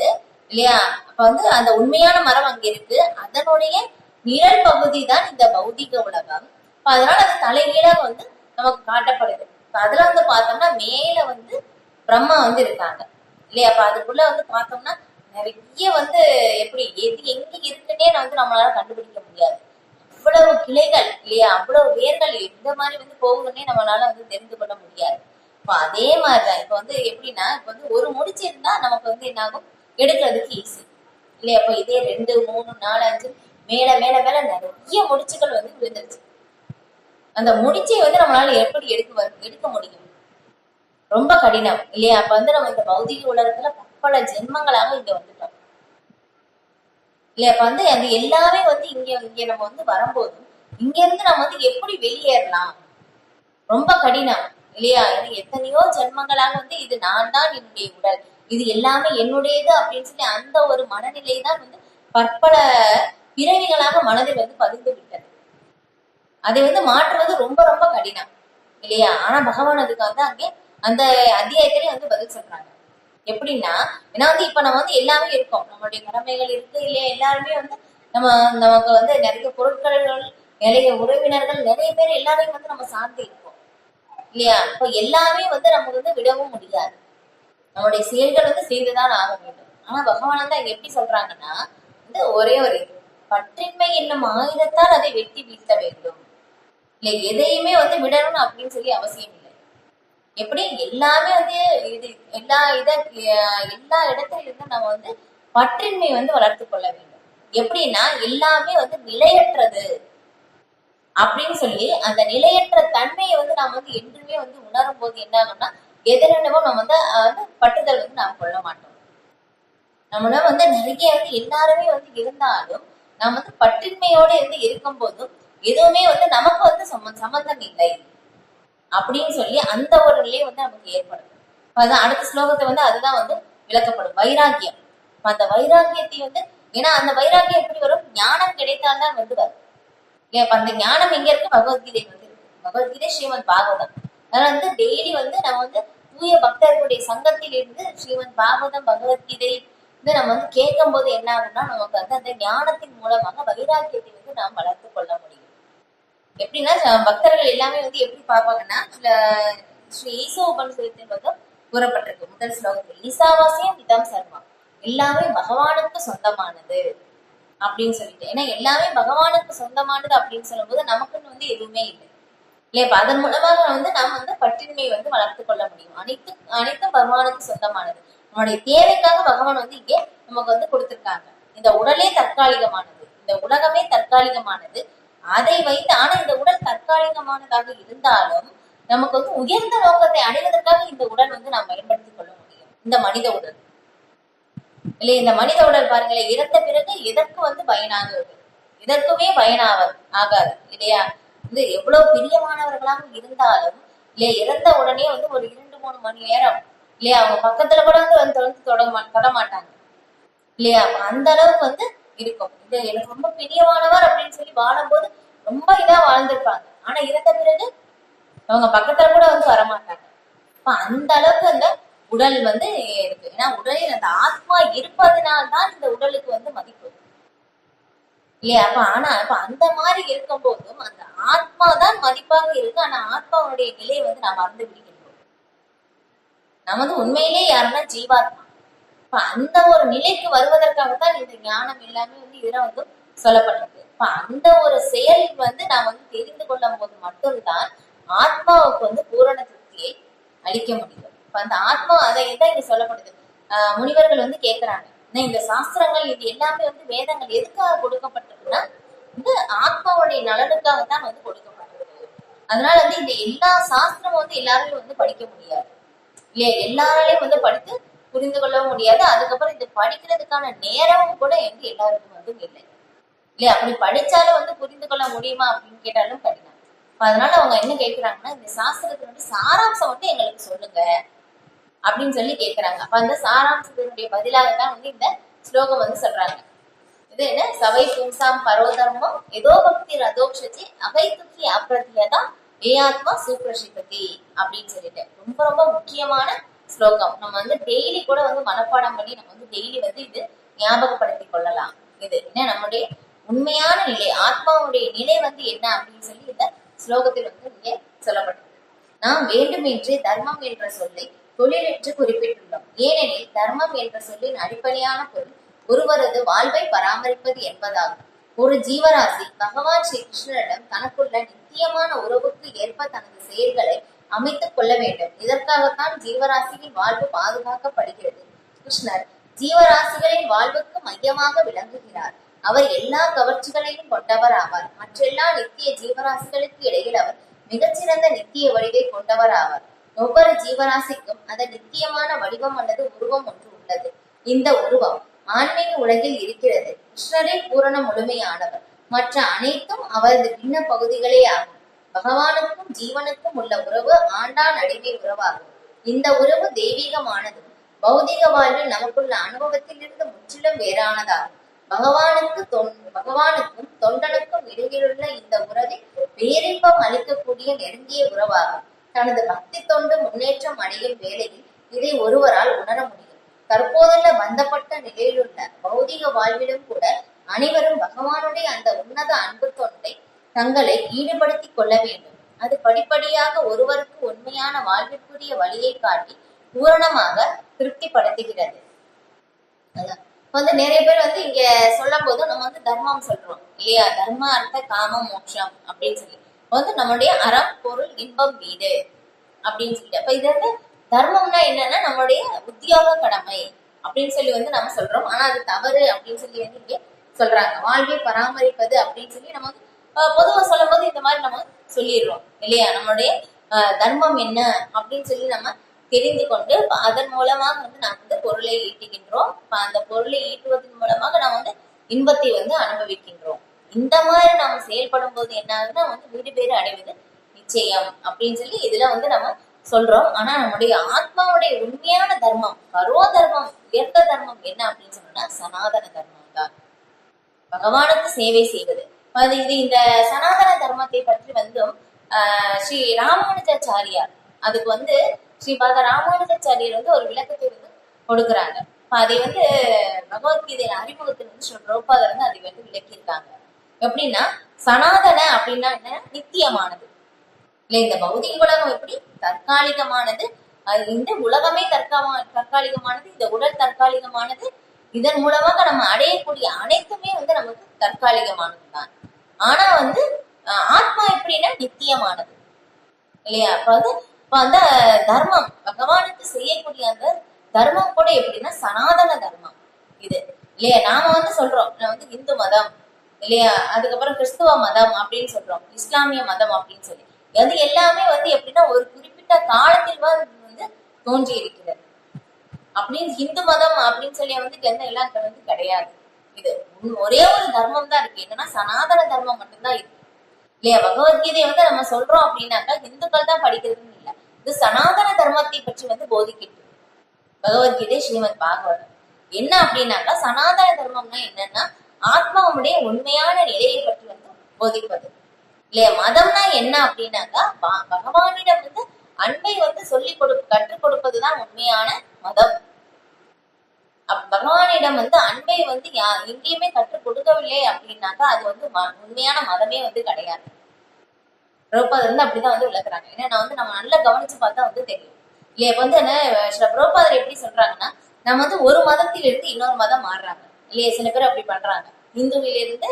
இல்லையா? அப்ப வந்து அந்த உண்மையான மரம் அங்க இருக்கு, அதனுடைய நிழல் பகுதி தான் இந்த பௌதிக உலகம். அதனால அது தலைகீழா வந்து நமக்கு காட்டப்படுது. அதுல வந்து பார்த்தோம்னா மேல வந்து பிரம்மா வந்து இருக்காங்க இல்லையா? அப்ப அதுக்குள்ள வந்து பார்த்தோம்னா நிறைய வந்து எப்படி எது எங்க இருக்குன்னே வந்து நம்மளால கண்டுபிடிக்க முடியாது. அவ்வளவு கிளைகள் இல்லையா? அவ்வளவு வேர்கள் இந்த மாதிரி வந்து போகுதுன்னே நம்மளால வந்து தெரிந்து கொள்ள முடியாது. இப்ப அதே மாதிரிதான் இப்ப வந்து எப்படின்னா, இப்ப வந்து ஒரு முடிச்சு இருந்தா நமக்கு வந்து என்ன ஆகும், எடுக்கிறதுக்கு ஈஸி இல்லையா? அப்ப இதே 2, 3, 4, 5 மேல மேல மேல நிறைய முடிச்சுகள் வந்து விழுந்துருச்சு. அந்த முடிச்சை வந்து நம்மளால எப்படி எடுக்க முடியும்? ரொம்ப கடினம் இல்லையா? அப்ப வந்து நம்ம இந்த பௌதிக உலகத்துல பல ஜென்மங்களாக இங்க வந்துட்டோம் இல்லையா? அப்ப வந்து அது எல்லாமே வந்து இங்க நம்ம வந்து வரும்போது இங்க இருந்து நம்ம வந்து எப்படி வெளியேறலாம்? ரொம்ப கடினம் இல்லையா? எத்தனையோ ஜென்மங்களாக வந்து இது நான் தான், என்னுடைய உடல், இது எல்லாமே என்னுடையது அப்படின்னு சொல்லி அந்த ஒரு மனநிலை தான் வந்து பற்பல பிறவிகளாக மனதில் வந்து பதிந்து விட்டது. அதை வந்து மாற்றுவது ரொம்ப ரொம்ப கடினம் இல்லையா? ஆனா பகவான் அதுக்கு வந்து அங்கே அந்த அத்தியாயத்திலே வந்து பதில் சொல்றாங்க. எப்படின்னா, ஏன்னா வந்து இப்ப நம்ம வந்து எல்லாமே இருக்கோம், நம்மளுடைய கடமைகள் இருக்கு இல்லையா? எல்லாருமே வந்து நமக்கு வந்து நிறைய பொருட்கள், நிறைய உறவினர்கள், நிறைய பேர் எல்லாரையும் வந்து நம்ம சார்ந்து இருக்கோம் இல்லையா? இப்ப எல்லாமே வந்து நமக்கு வந்து விடவும் முடியாது, நம்மளுடைய செயல்கள் வந்து செய்துதான் ஆக வேண்டும். ஆனா பகவான் வந்து அங்க எப்படி சொல்றாங்கன்னா, வந்து ஒரே ஒரு பற்றின்மை என்னும் ஆயுதத்தால் அதை வெட்டி வீழ்த்த வேண்டும் இல்லை, எதையுமே வந்து விடணும் அப்படின்னு சொல்லி அவசியம் இல்லை. எப்படி எல்லாமே வந்து இது எல்லா இடத்துல இருந்து நம்ம வந்து பற்றின்மை வந்து வளர்த்து கொள்ள வேண்டும். எப்படின்னா எல்லாமே வந்து நிலையற்றது அப்படின்னு சொல்லி அந்த நிலையற்ற தன்மையை வந்து நாம் வந்து என்றுமே வந்து உணரும் போது என்ன ஆகும்னா, எதிரிடமும் நம்ம வந்து பட்டுதல் வந்து நாம் கொள்ள மாட்டோம். நம்மள வந்து நிறைய வந்து எல்லாருமே வந்து இருந்தாலும் நாம் வந்து பற்றின்மையோட இருந்து இருக்கும் போதும் எதுவுமே வந்து நமக்கு வந்து சம்பந்தம் இல்லை அப்படின்னு சொல்லி அந்த ஒரு நிலை வந்து நமக்கு ஏற்படும். அதான் அடுத்த ஸ்லோகத்தை வந்து அதுதான் வந்து விளக்கப்படும், வைராக்கியம். அந்த வைராக்கியத்தை வந்து, ஏன்னா அந்த வைராக்கியம் எப்படி வரும், ஞானம் கிடைத்தால்தான் வந்து வரும். அந்த ஞானம் எங்க இருக்கு, பகவத்கீதை வந்து இருக்கு. பகவத்கீதை ஸ்ரீமத் பாகவதம். அதனால வந்து டெய்லி வந்து நம்ம வந்து தூய பக்தர்களுடைய சங்கத்தில் இருந்து ஸ்ரீமத் பாகவதம் பகவத்கீதை வந்து நம்ம வந்து கேட்கும் போது என்ன ஆகும்னா, நமக்கு வந்து அந்த ஞானத்தின் மூலமாக வைராக்கியத்தை வந்து நாம் வளர்த்து கொள்ள முடியும். எப்படின்னா பக்தர்கள் எல்லாமே வந்து எப்படி பார்ப்பாங்கன்னா, ஸ்ரீ ஈசோ உபனிஷத்தில் வந்து கூறப்பட்டிருக்கு முதல் ஸ்லோகத்தில், ஈசாவாசியம் இதம் சர்வம், எல்லாமே பகவானுக்கு சொந்தமானது அப்படின்னு சொல்லிட்டு. ஏன்னா எல்லாமே பகவானுக்கு சொந்தமானது அப்படின்னு சொல்லும் போது நமக்குன்னு வந்து எதுவுமே இல்லை இல்லையா? இப்ப அதன் மூலமாக நாம் பற்றின்மையை வளர்த்துக் கொள்ள முடியும். அனைத்தும் பகவானுக்கு சொந்தமானது. நம்முடைய தேவைக்காக பகவான் இங்கே நமக்கு கொடுத்திருக்காங்க. இந்த உடலே தற்காலிகமானது, இந்த உலகமே தற்காலிகமானது. அதை வைத்து ஆனா இந்த உடல் தற்காலிகமானதாக இருந்தாலும் நமக்கு உயர்ந்த நோக்கத்தை அடைவதற்காக இந்த உடல் நாம் பயன்படுத்திக் கொள்ள முடியும். இந்த மனித உடல் இல்லையா? இந்த மனித உடல் பாருங்களேன், இறந்த பிறகு எதற்கு பயனாகுது? இதற்குமே ஆகாது இல்லையா? இது எவ்வளவு பிரியமானவர்களாக இருந்தாலும் இல்லையா, இறந்த உடனே ஒரு 2-3 மணி நேரம் இல்லையா, அவங்க பக்கத்துல கூட தொட மாட்டாங்க இல்லையா? அந்த அளவுக்கு இருக்கும். இது எனக்கு ரொம்ப பிரியமானவர் அப்படின்னு சொல்லி வாழும்போது ரொம்ப இதா வாழ்ந்திருப்பாங்க. ஆனா இறந்த பிறகு அவங்க பக்கத்துல கூட வரமாட்டாங்க. அப்ப அந்த அளவுக்கு அந்த உடல் இருக்கு. ஏன்னா உடலில் அந்த ஆத்மா இருப்பதனால்தான் இந்த உடலுக்கு மதிப்பு இல்லையா? அப்ப அந்த மாதிரி இருக்கும் போதும் அந்த ஆத்மா தான் மதிப்பாக இருக்கு. ஆனா ஆத்மாவுடைய நிலையை நாம் மறந்து விடுகின்றோம். நம்ம உண்மையிலே யாருன்னா ஜீவாத்மா. அந்த ஒரு நிலைக்கு வருவதற்காகத்தான் இந்த ஞானம் எல்லாமே இதுல சொல்லப்பட்டிருக்கு. அந்த ஒரு செயல் நாம் தெரிந்து கொள்ளும் போது மட்டும்தான் ஆத்மாவுக்கு பூரண திருப்தியை அளிக்க முடியும். அந்த ஆத்மா அதை தான் இங்க சொல்லப்படுது. முனிவர்கள் கேட்கிறாங்க, இந்த சாஸ்திரங்கள் இது எல்லாமே வேதங்கள் எதுக்காக கொடுக்கப்பட்டிருக்குன்னா ஆத்மாவுடைய நலனுக்காகத்தான் கொடுக்கப்பட்டிருக்கு. அதனால இந்த எல்லா சாஸ்திரமும் எல்லாராலையும் படிக்க முடியாது இல்லையா? எல்லாராலையும் படித்து புரிந்து கொள்ளவும் முடியாது. அதுக்கப்புறம் இது படிக்கிறதுக்கான நேரமும் கூட எல்லாருக்கும் இல்லை இல்லையா? அப்படி படிச்சாலும் புரிந்து கொள்ள முடியுமா அப்படின்னு கேட்டாலும் கடினம். அதனால அவங்க என்ன கேட்கிறாங்கன்னா, இந்த சாஸ்திரத்தினுடைய சாராம்சம் எங்களுக்கு சொல்லுங்க அப்படின்னு சொல்லி கேட்கிறாங்க. அப்ப அந்த சாராம்சத்தினுடைய பதிலாகத்தான் இந்த ஸ்லோகம் சொல்றாங்க. இது என்ன? சவை பும்சாம் பரோதர்மம் ஏதோ பக்தி ரதோக்ஷதி அகைத்துக்கி அப்பிரதியதா ஏயாத்மா சூப்ரஷிபதி அப்படின்னு சொல்லிட்டு ரொம்ப ரொம்ப முக்கியமான ஸ்லோகம். நம்ம டெய்லி கூட மனப்பாடம் பண்ணி நம்ம டெய்லி இது ஞாபகப்படுத்திக் கொள்ளலாம். இது என்ன? நம்முடைய உண்மையான நிலை, ஆத்மாவுடைய நிலை என்ன அப்படின்னு சொல்லி இந்த ஸ்லோகத்தில் இங்கே சொல்லப்பட்டது. நாம் வேண்டுமென்றே தர்மம் என்ற சொல்லை தொழில் என்று குறிப்பிட்டுள்ளோம். ஏனெனில் தர்மம் என்ற சொல்லின் அடிப்படையான பொருள் ஒருவரது வாழ்வை பராமரிப்பது என்பதாகும். ஒரு ஜீவராசி பகவான் ஸ்ரீ கிருஷ்ணரிடம் தனக்குள்ள நித்தியமான உறவுக்கு ஏற்ப தனது செயல்களை அமைத்துக் கொள்ள வேண்டும். இதற்காகத்தான் ஜீவராசியின் வாழ்வு பாதுகாக்கப்படுகிறது. கிருஷ்ணர் ஜீவராசிகளின் வாழ்வுக்கு மையமாக விளங்குகிறார். அவர் எல்லா கவர்ச்சிகளையும் கொண்டவர் ஆவார். மற்றெல்லா நித்திய ஜீவராசிகளுக்கு இடையில் அவர் மிகச்சிறந்த நித்திய வடிவை கொண்டவர் ஆவார். ஒவ்வொரு ஜீவராசிக்கும் அதன் நித்தியமான வடிவம் அல்லது உருவம் ஒன்று உள்ளது. இந்த உருவம் ஆன்மீக உலகில் இருக்கிறது. கிருஷ்ணரே பூரண முழுமையானவர். மற்ற அனைத்தும் அவரது பின்ன பகுதிகளே ஆகும். பகவானுக்கும் ஜீவனுக்கும் உள்ள உறவு ஆண்டான் அடிமை உறவாகும். இந்த உறவு தெய்வீகமானதும் பௌதிக வாழ்வில் நமக்குள்ள அனுபவத்தில் இருந்து முற்றிலும் வேறானதாகும். பகவானுக்கும் தொண்டனுக்கும் இடையிலுள்ள இந்த உறவில் பேரின்பம் அளிக்கக்கூடிய நெருங்கிய உறவாகும். தனது பக்தி தொண்டு முன்னேற்றம் அடையும் வேளையில் இதை ஒருவரால் உணர முடியும். தற்போதுள்ள பந்தப்பட்ட நிலையிலுள்ள பௌதிக வாழ்விலும் கூட அனைவரும் பகவானுடைய அந்த உன்னத அன்பு தொண்டை தங்களை ஈடுபடுத்திக் கொள்ள வேண்டும். அது படிப்படியாக ஒருவருக்கு உண்மையான வாழ்விற்குரிய வழியை காட்டி பூரணமாக திருப்திப்படுத்துகிறது. நிறைய பேர் இங்க சொல்லும் போது நம்ம தர்மம் சொல்றோம் இல்லையா? தர்ம அர்த்த காம மோட்சம் அப்படின்னு சொல்லி நம்மளுடைய அறம் பொருள் இன்பம் வீடு அப்படின்னு சொல்லிட்டு, அப்ப இது தர்மம்னா என்னன்னா நம்மளுடைய உத்தியோக கடமை அப்படின்னு சொல்லி நம்ம சொல்றோம். ஆனா அது தவறு அப்படின்னு சொல்லி இங்க சொல்றாங்க. வாழ்வை பராமரிப்பது அப்படின்னு சொல்லி நம்ம பொதுவா சொல்லும் போது இந்த மாதிரி நம்ம சொல்லிடுறோம் இல்லையா? நம்மளுடைய தர்மம் என்ன அப்படின்னு சொல்லி நம்ம தெரிந்து கொண்டு அதன் மூலமாக நாம் பொருளை ஈட்டுகின்றோம். அந்த பொருளை ஈட்டுவதன் மூலமாக நாம் இன்பத்தை அனுபவிக்கின்றோம். இந்த மாதிரி நாம் செயல்படும் போது என்ன ஆகுதுன்னா வீடு பேரு அடைவது நிச்சயம் அப்படின்னு சொல்லி இதுல நம்ம சொல்றோம். ஆனா நம்முடைய ஆத்மாவுடைய உண்மையான தர்மம், பரோ தர்மம், உயர்ந்த தர்மம் என்ன அப்படின்னு சொன்னா சனாதன தர்மம் தான். பகவானுக்கு சேவை செய்வது. இது இந்த சனாதன தர்மத்தை பற்றி ஸ்ரீ ராமானுஜாச்சாரியார் அதுக்கு ஸ்ரீபாத ராமானுஜாச்சாரியர் ஒரு விளக்கத்தை கொடுக்குறாங்க. அதை பகவத்கீதையில அறிமுகத்தில் ஸ்ரீ பிரபுபாதர் அதை விளக்கியிருக்காங்க. எப்படின்னா சனாதன அப்படின்னா என்ன? நித்தியமானது இல்ல. இந்த பௌதிக உலகம் எப்படி தற்காலிகமானது, இந்த உலகமே தற்காலிகமானது, இந்த உடல் தற்காலிகமானது. இதன் மூலமாக நம்ம அடையக்கூடிய அனைத்துமே நமக்கு தற்காலிகமானது தான். ஆனா ஆத்மா எப்படின்னா நித்தியமானது. இல்லையா? இப்ப அந்த தர்மம் பகவானுக்கு செய்யக்கூடிய அந்த தர்மம் கூட எப்படின்னா சனாதன தர்மம் இது இல்லையா? நாம சொல்றோம் நான் இந்து மதம் இல்லையா, அதுக்கப்புறம் கிறிஸ்துவ மதம் அப்படின்னு சொல்றோம், இஸ்லாமிய மதம் அப்படின்னு சொல்லி. அது எல்லாமே எப்படின்னா ஒரு குறிப்பிட்ட காலத்தில் தோன்றி இருக்கிறது. அப்படின்னு ஹிந்து மதம் அப்படின்னு சொல்லி என்ன எல்லாம் கிடையாது. இது ஒரே ஒரு தர்மம் தான் இருக்கு, என்னன்னா சனாதன தர்மம் மட்டும்தான் இருக்கு இல்லையா? பகவத்கீதை நம்ம சொல்றோம் அப்படின்னாக்கா இந்துக்கள் தான் படிக்கிறதுன்னு இல்லை, இது சனாதன தர்மத்தை பற்றி போதிக்கிட்டு பகவத்கீதை ஸ்ரீமத் பாகவதம். என்ன அப்படின்னாக்கா சனாதன தர்மம்னா என்னன்னா ஆத்மாவுடைய உண்மையான நிலையை பற்றி போதிப்பது இல்லையா? மதம்னா என்ன அப்படின்னாக்கா பகவானிடம் அன்பை சொல்லிக் கற்றுக் கொடுப்பதுதான் உண்மையான மதம். பகவானிடம் அன்பை எங்கேயுமே கற்றுக் கொடுக்கவில்லை அப்படின்னாக்கா அது உண்மையான மதமே கிடையாது. பிரபுபாதர் அப்படிதான் விளக்குறாங்க. ஏன்னா நம்ம நல்லா கவனிச்சு பார்த்தா தெரியும் இல்லையா? இப்ப என்ன சில பிரபுபாதர் எப்படி சொல்றாங்கன்னா, நம்ம ஒரு மதத்திலிருந்து இன்னொரு மதம் மாறுறாங்க இல்லையா? சில பேர் அப்படி பண்றாங்க. இந்துவிலிருந்து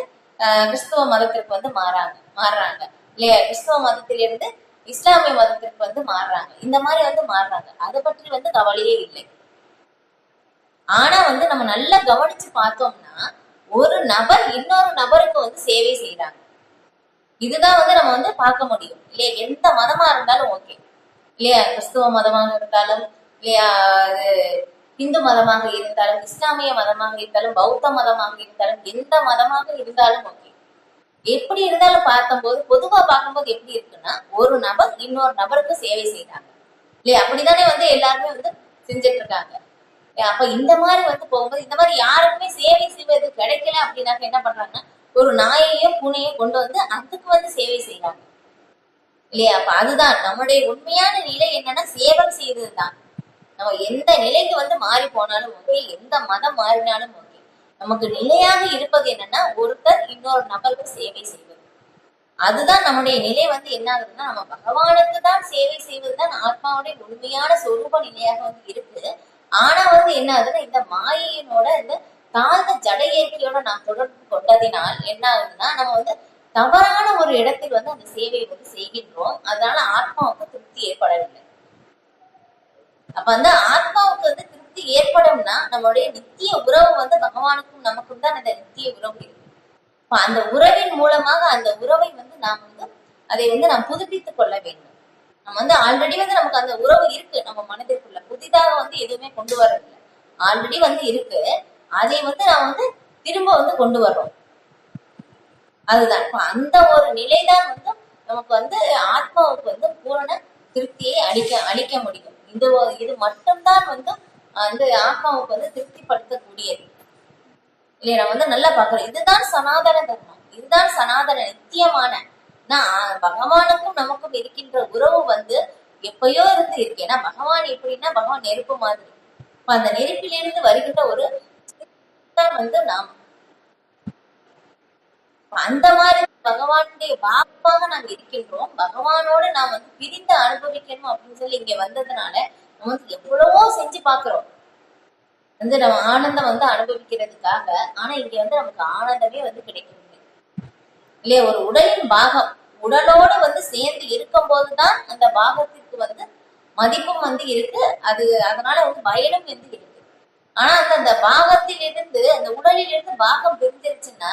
கிறிஸ்துவ மதத்திற்கு மாறுறாங்க இல்லையா? கிறிஸ்துவ மதத்திலிருந்து இஸ்லாமிய மதத்திற்கு மாறுறாங்க. இந்த மாதிரி மாறுறாங்க. அதை பற்றி கவலையே இல்லை. ஆனா நம்ம நல்லா கவனிச்சு பார்த்தோம்னா ஒரு நபர் இன்னொரு நபருக்கு சேவை செய்யறாங்க. இதுதான் நம்ம பார்க்க முடியும் இல்லையா? எந்த மதமா இருந்தாலும் ஓகே இல்லையா? கிறிஸ்துவ மதமாக இருந்தாலும் இல்லையா, இந்து மதமாக இருந்தாலும், இஸ்லாமிய மதமாக இருந்தாலும், பௌத்த மதமாக இருந்தாலும், எந்த மதமாக இருந்தாலும் ஓகே. எப்படி இருந்தாலும் பார்க்கும்போது பொதுவா பார்க்கும்போது எப்படி இருக்குன்னா ஒரு நபர் இன்னொரு நபருக்கு சேவை செய்யறாங்க இல்லையா? அப்படித்தானே எல்லாருமே செஞ்சுட்டு இருக்காங்க. அப்ப இந்த மாதிரி போகும்போது இந்த மாதிரி யாருக்குமே சேவை செய்வது கிடைக்கல அப்படின்னாக்க என்ன பண்றாங்கன்னா ஒரு நாயையோ பூனையோ கொண்டு அதுக்கு சேவை செய்யறாங்க இல்லையா? அப்ப அதுதான் நம்முடைய உண்மையான நிலை என்னன்னா சேவை செய்யறதுதான். நம்ம எந்த நிலைக்கு மாறி போனாலும் ஓகே, எந்த மதம் மாறினாலும் ஓகே, நமக்கு நிலையாக இருப்பது என்னன்னா ஒருத்தர் இன்னொரு நபருக்கு சேவை செய்வது. அதுதான் நம்முடைய நிலை என்ன ஆகுதுன்னா நம்ம பகவானுக்கு தான் சேவை செய்வதுதான் ஆத்மாவுடைய உண்மையான சொரூப நிலையாக இருக்கு. ஆனா என்ன ஆகுதுன்னா இந்த மாயையினோட இந்த தாழ்ந்த ஜட இயற்கையோட நாம் தொடர்பு கொண்டதினால் என்ன ஆகுதுன்னா நம்ம தவறான ஒரு இடத்தில் அந்த சேவையை செய்கின்றோம். அதனால ஆத்மாவுக்கு திருப்தி ஏற்படவில்லை. அப்ப ஆத்மாவுக்கு திருப்தி ஏற்படும்னா நம்மளுடைய நித்திய உறவு பகவானுக்கும் நமக்கும் தான் அந்த நித்திய உறவு இருக்கு. அந்த உறவின் மூலமாக அந்த உறவை நாம் அதை நாம் புதுப்பித்துக் கொள்ள வேண்டும். நம்ம ஆல்ரெடி நமக்கு அந்த உறவு இருக்கு நம்ம மனதிற்குள்ள, புதிதாக எதுவுமே கொண்டு வரவில்லை, ஆல்ரெடி இருக்கு. அதை நாம் திரும்ப கொண்டு வர்றோம். அதுதான் அந்த ஒரு நிலைதான் நமக்கு ஆத்மாவுக்கு பூரண திருப்தியை அளிக்க முடியும். இது மட்டும்தான் அந்த ஆத்மாவுக்கு திருப்திப்படுத்தக்கூடியது இல்லையா? நம்ம நல்லா பாக்குறோம். இதுதான் சனாதன தர்மம், இதுதான் சனாதன நித்தியமான. பகவானுக்கும் நமக்கும் இருக்கின்ற உறவு எப்பயோ இருக்கு. ஏன்னா பகவான் எப்படின்னா பகவான் நெருப்பு மாதிரி. அந்த நெருப்பிலிருந்து வருகின்ற ஒரு நாம் அந்த மாதிரி பகவானுடைய பாகமாக நாம் இருக்கின்றோம். பகவானோட நாம் பிரிந்து அனுபவிக்கணும் அப்படின்னு சொல்லி இங்க வந்ததுனால நம்ம எவ்வளவோ செஞ்சு பாக்குறோம் நம்ம ஆனந்தம் அனுபவிக்கிறதுக்காக. ஆனா இங்க நமக்கு ஆனந்தமே கிடைக்கவில்லை இல்லையா? ஒரு உடலின் பாகம் உடலோடு சேர்ந்து இருக்கும் போதுதான் அந்த பாகத்திற்கு மதிப்பும் இருக்கு. அது அதனால பயனும் இருக்கு. ஆனா அந்த பாகத்திலிருந்து அந்த உடலில் இருந்து பாகம் பிரிஞ்சிருச்சுன்னா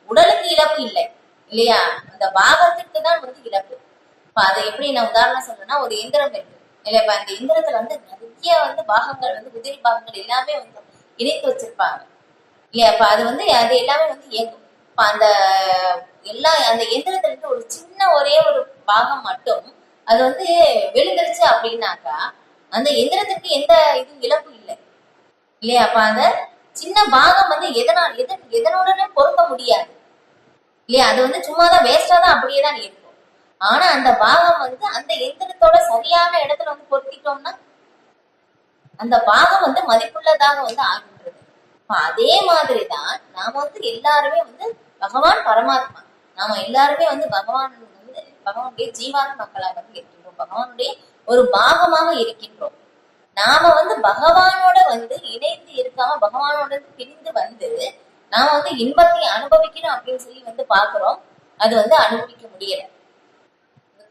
உடலுக்கு இழப்பு இல்லை இல்லையா? அந்த பாகத்திற்கு தான் இழப்பு. இப்ப அதை எப்படி நான் உதாரணம் சொல்றேன்னா ஒரு எந்திரம் இருக்கு இல்லையா? இப்ப அந்த எந்திரத்துல நிறைய பாகங்கள் உதிரி பாகங்கள் எல்லாமே இணைத்து வச்சிருப்பாங்க இல்லையா? அப்ப அது எல்லாமே இயங்கும். இப்ப அந்த அந்த எந்திரத்துல இருந்து ஒரு சின்ன ஒரே ஒரு பாகம் மட்டும் அது விழுந்துருச்சு அப்படின்னாக்கா அந்த எந்திரத்துக்கு எந்த இழப்பு இல்லை இல்லையா? அப்ப அந்த சின்ன பாகம் எதனுடனே பொருத்த முடியாது இல்லையா? அது சும்மாதான் வேஸ்டா தான் அப்படியே தான் இருக்கும். ஆனா அந்த பாகம் அந்த எந்திரத்தோட சரியான இடத்துல பொருத்திட்டோம்னா அந்த பாகம் மதிப்புள்ளதாக ஆகின்றது. அதே மாதிரிதான் நாம எல்லாருமே பகவான் பரமாத்மா, நாம எல்லாருமே பகவானுடைய ஜீவான மக்களாக இருக்கின்றோம், பகவானுடைய ஒரு பாகமாக இருக்கின்றோம். நாம பகவானோட இணைந்து இருக்காம பகவானோட பிரிந்து நாம இன்பத்தை அனுபவிக்கணும் அப்படின்னு சொல்லி பாக்குறோம். அது அனுபவிக்க முடியல.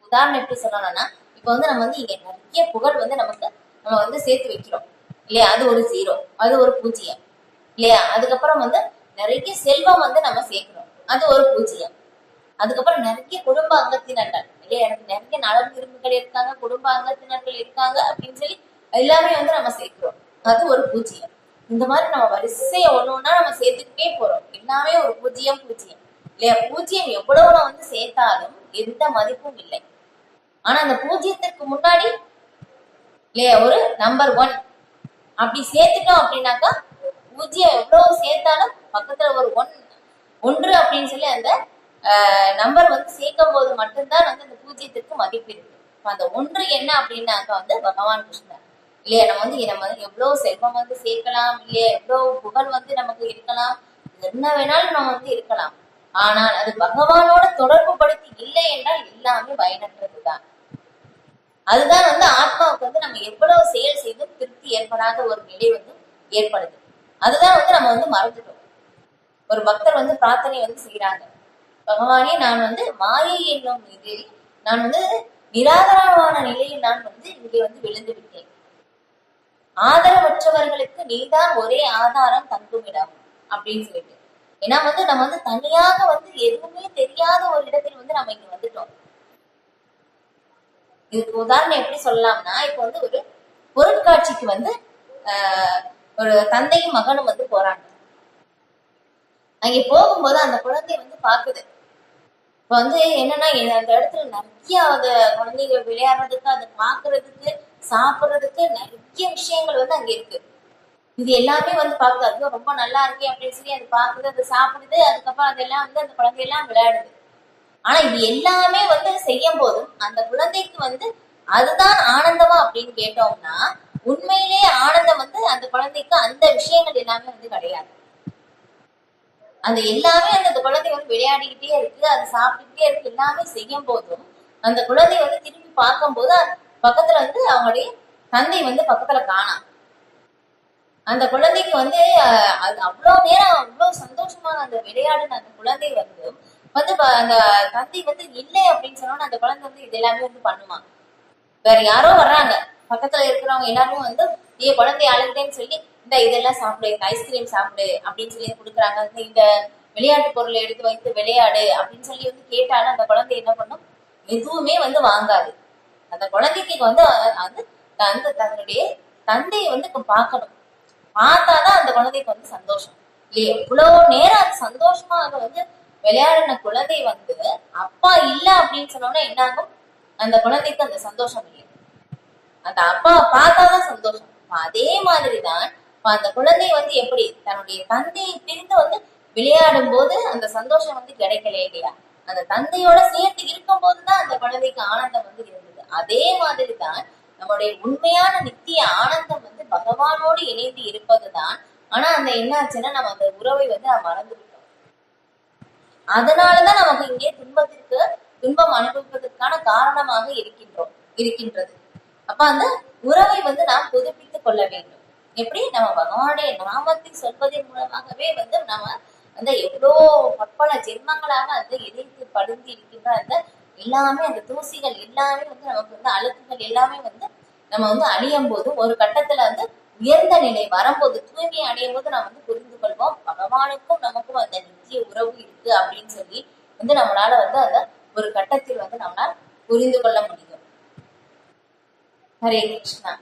உதாரணம் எப்படி சொல்லணும்னா இப்ப வந்து நம்ம வந்து இங்க நிறைய புகழ் வந்து நம்ம வந்து சேர்த்து வைக்கிறோம் இல்லையா, அது ஒரு 0, அது ஒரு 0 இல்லையா. அதுக்கப்புறம் வந்து நிறைய செல்வம் வந்து நம்ம சேர்க்கிறோம், அது ஒரு 0. அதுக்கப்புறம் நிறைய குடும்ப அங்கத்தினர்கள் இல்லையா, எனக்கு நிறைய நலன் விரும்புகள் இருக்காங்க, குடும்ப அங்கத்தினர்கள் இருக்காங்க அப்படின்னு சொல்லி எல்லாமே வந்து நம்ம சேர்க்கிறோம், அது ஒரு 0. இந்த மாதிரி நம்ம வரிசையை ஒண்ணு நம்ம சேர்த்துக்கிட்டே போறோம், எல்லாமே ஒரு 0 0 இல்லையா. 0 எவ்வளவு நான் வந்து சேர்த்தாலும் எந்த மதிப்பும் இல்லை. ஆனா அந்த 0க்கு முன்னாடி இல்லையா ஒரு நம்பர் 1 அப்படி சேர்த்துட்டோம் அப்படின்னாக்கா 0 எவ்வளவு சேர்த்தாலும் பக்கத்துல ஒரு 1 அப்படின்னு சொல்லி அந்த நம்பர் வந்து சேர்க்கும் போது மட்டும்தான் வந்து அந்த 0க்கு மதிப்பு இருக்கு. அந்த 1 என்ன அப்படின்னாக்கா வந்து பகவான் கிருஷ்ணர் இல்லையா. நம்ம வந்து எவ்வளவு செல்வம் வந்து சேர்க்கலாம் இல்லையா, எவ்வளவு புகழ் வந்து நமக்கு இருக்கலாம், என்ன வேணாலும் நம்ம வந்து இருக்கலாம். ஆனால் அது பகவானோட தொடர்பு படுத்தி இல்லை என்றால் எல்லாமே பயனற்றதுதான். அதுதான் வந்து ஆத்மாவுக்கு வந்து நம்ம எவ்வளவு செயல் செய்தும் திருப்தி ஏற்படாத ஒரு நிலை வந்து ஏற்படுது. அதுதான் வந்து நம்ம வந்து மறந்துட்டோம். ஒரு பக்தர் வந்து பிரார்த்தனை வந்து செய்யறாங்க, பகவானே நான் வந்து மாயை என்னும் இதில் நான் வந்து நிராகரமான நிலையில் நான் வந்து இங்கே வந்து விழுந்து விட்டேன். ஆதரவற்றவர்களுக்கு நீதான் ஒரே ஆதாரம் தங்குமிடம் அப்படின்னு சொல்லிட்டு. ஏன்னா வந்து நம்ம வந்து தனியாக வந்து எதுவுமே தெரியாத ஒரு இடத்தில் வந்து நம்ம இங்க வந்துட்டோம். இதுக்கு உதாரணம் எப்படி சொல்லலாம்னா, இப்ப வந்து ஒரு பொருட்காட்சிக்கு வந்து ஒரு தந்தையும் மகனும் வந்து போறாங்க. அங்கே போகும்போது அந்த குழந்தை வந்து பாக்குது. இப்ப வந்து என்னன்னா அந்த இடத்துல நிறைய அந்த குழந்தைகள் விளையாடுறதுக்கு, அதை பாக்குறதுக்கு, சாப்பிடுறதுக்கு நிறைய விஷயங்கள் வந்து அங்க இருக்கு. இது எல்லாமே வந்து பாக்குது, அது ரொம்ப நல்லா இருக்கு அப்படின்னு சொல்லி அது பாக்குது, அது சாப்பிடுது. அதுக்கப்புறம் அதெல்லாம் வந்து அந்த குழந்தையெல்லாம் விளையாடுது. ஆனா இது எல்லாமே வந்து செய்யும் போதும் அந்த குழந்தைக்கு வந்து அதுதான் ஆனந்தமா அப்படின்னு கேட்டோம்னா, உண்மையிலேயே ஆனந்தம் வந்து அந்த குழந்தைக்கு அந்த விஷயங்கள் எல்லாமே வந்து கிடையாது. அந்த எல்லாமே அந்த குழந்தை வந்து விளையாடிக்கிட்டே இருக்கு, அது சாப்பிட்டுக்கிட்டே இருக்கு, எல்லாமே செய்யும் போதும் அந்த குழந்தை வந்து திரும்பி பார்க்கும் போது பக்கத்துல வந்து அவங்களுடைய தந்தை வந்து பக்கத்துல காணாம். அந்த குழந்தைக்கு வந்து அது அவ்வளவு நேரம் அவ்வளவு சந்தோஷமாக அந்த விளையாடுன அந்த குழந்தை வந்து அந்த தந்தை வந்து இல்லை அப்படின்னு சொன்னோன்னா அந்த குழந்தை வந்து இது எல்லாமே வந்து பண்ணுமா. வேற யாரோ வர்றாங்க, பக்கத்துல இருக்கிறவங்க எல்லாருமே வந்து குழந்தை அழுகுதேன்னு சொல்லி இந்த இதெல்லாம் சாப்பிடு, ஐஸ்கிரீம் சாப்பிடு அப்படின்னு சொல்லி கொடுக்குறாங்க, இந்த விளையாட்டு பொருளை எடுத்து வைத்து விளையாடு அப்படின்னு சொல்லி வந்து கேட்டாலும் அந்த குழந்தை என்ன பண்ணும், எதுவுமே வந்து வாங்காது. அந்த குழந்தைக்கு வந்து அந்த தன்னுடைய தந்தையை வந்து பார்க்கணும், பார்த்தாதான் அந்த குழந்தைக்கு வந்து சந்தோஷம் இல்லையா. இவ்வளவு நேரம் அது சந்தோஷமா அங்க வந்து விளையாடின குழந்தை வந்து அப்பா இல்ல அப்படின்னு சொன்னோம்னா என்ன ஆகும், அந்த குழந்தைக்கு அந்த சந்தோஷம் இல்லை, அந்த அப்பாவை பார்த்தாதான் சந்தோஷம். அதே மாதிரிதான் அந்த குழந்தை வந்து எப்படி தன்னுடைய தந்தையை பிரிந்து வந்து விளையாடும் போது அந்த சந்தோஷம் வந்து கிடைக்கல இல்லையா, அந்த தந்தையோட சேர்த்து இருக்கும் போதுதான் அந்த குழந்தைக்கு ஆனந்தம் வந்து இருந்தது. அதே மாதிரிதான் நம்முடைய உண்மையான நித்திய ஆனந்தம் வந்து பகவானோடு இணைந்து இருப்பதுதான். ஆனா அந்த என்ன ஆச்சுன்னா நம்ம அந்த உறவை வந்து மறந்து விட்டோம். அதனாலதான் நமக்கு இங்கே துன்பம் அனுபவிப்பதற்கான காரணமாக இருக்கின்றது. அப்ப அந்த உறவை வந்து நாம் புதுப்பித்துக் கொள்ள வேண்டும். எப்படி நம்ம பகவானுடைய நாமத்தை சொல்வதன் மூலமாகவே வந்து நம்ம அந்த எவ்வளோ பற்பல ஜென்மங்களாக அந்த இணைத்து படுத்தி இருக்கின்ற அந்த எல்லாமே அந்த தூசிகள் எல்லாமே வந்து நமக்கு வந்து அழுக்குகள் எல்லாமே வந்து நம்ம வந்து அழியும் போது ஒரு கட்டத்துல வந்து உயர்ந்த நிலை வரும்போது தூய்மை அடையும் போது நம்ம வந்து புரிந்து கொள்வோம் பகவானுக்கும் நமக்கும் அந்த நித்திய உறவு இருக்கு அப்படின்னு சொல்லி வந்து நம்மளால வந்து அந்த ஒரு கட்டத்தில் வந்து நம்மளால் புரிந்து கொள்ள முடியும். ஹரே கிருஷ்ணா.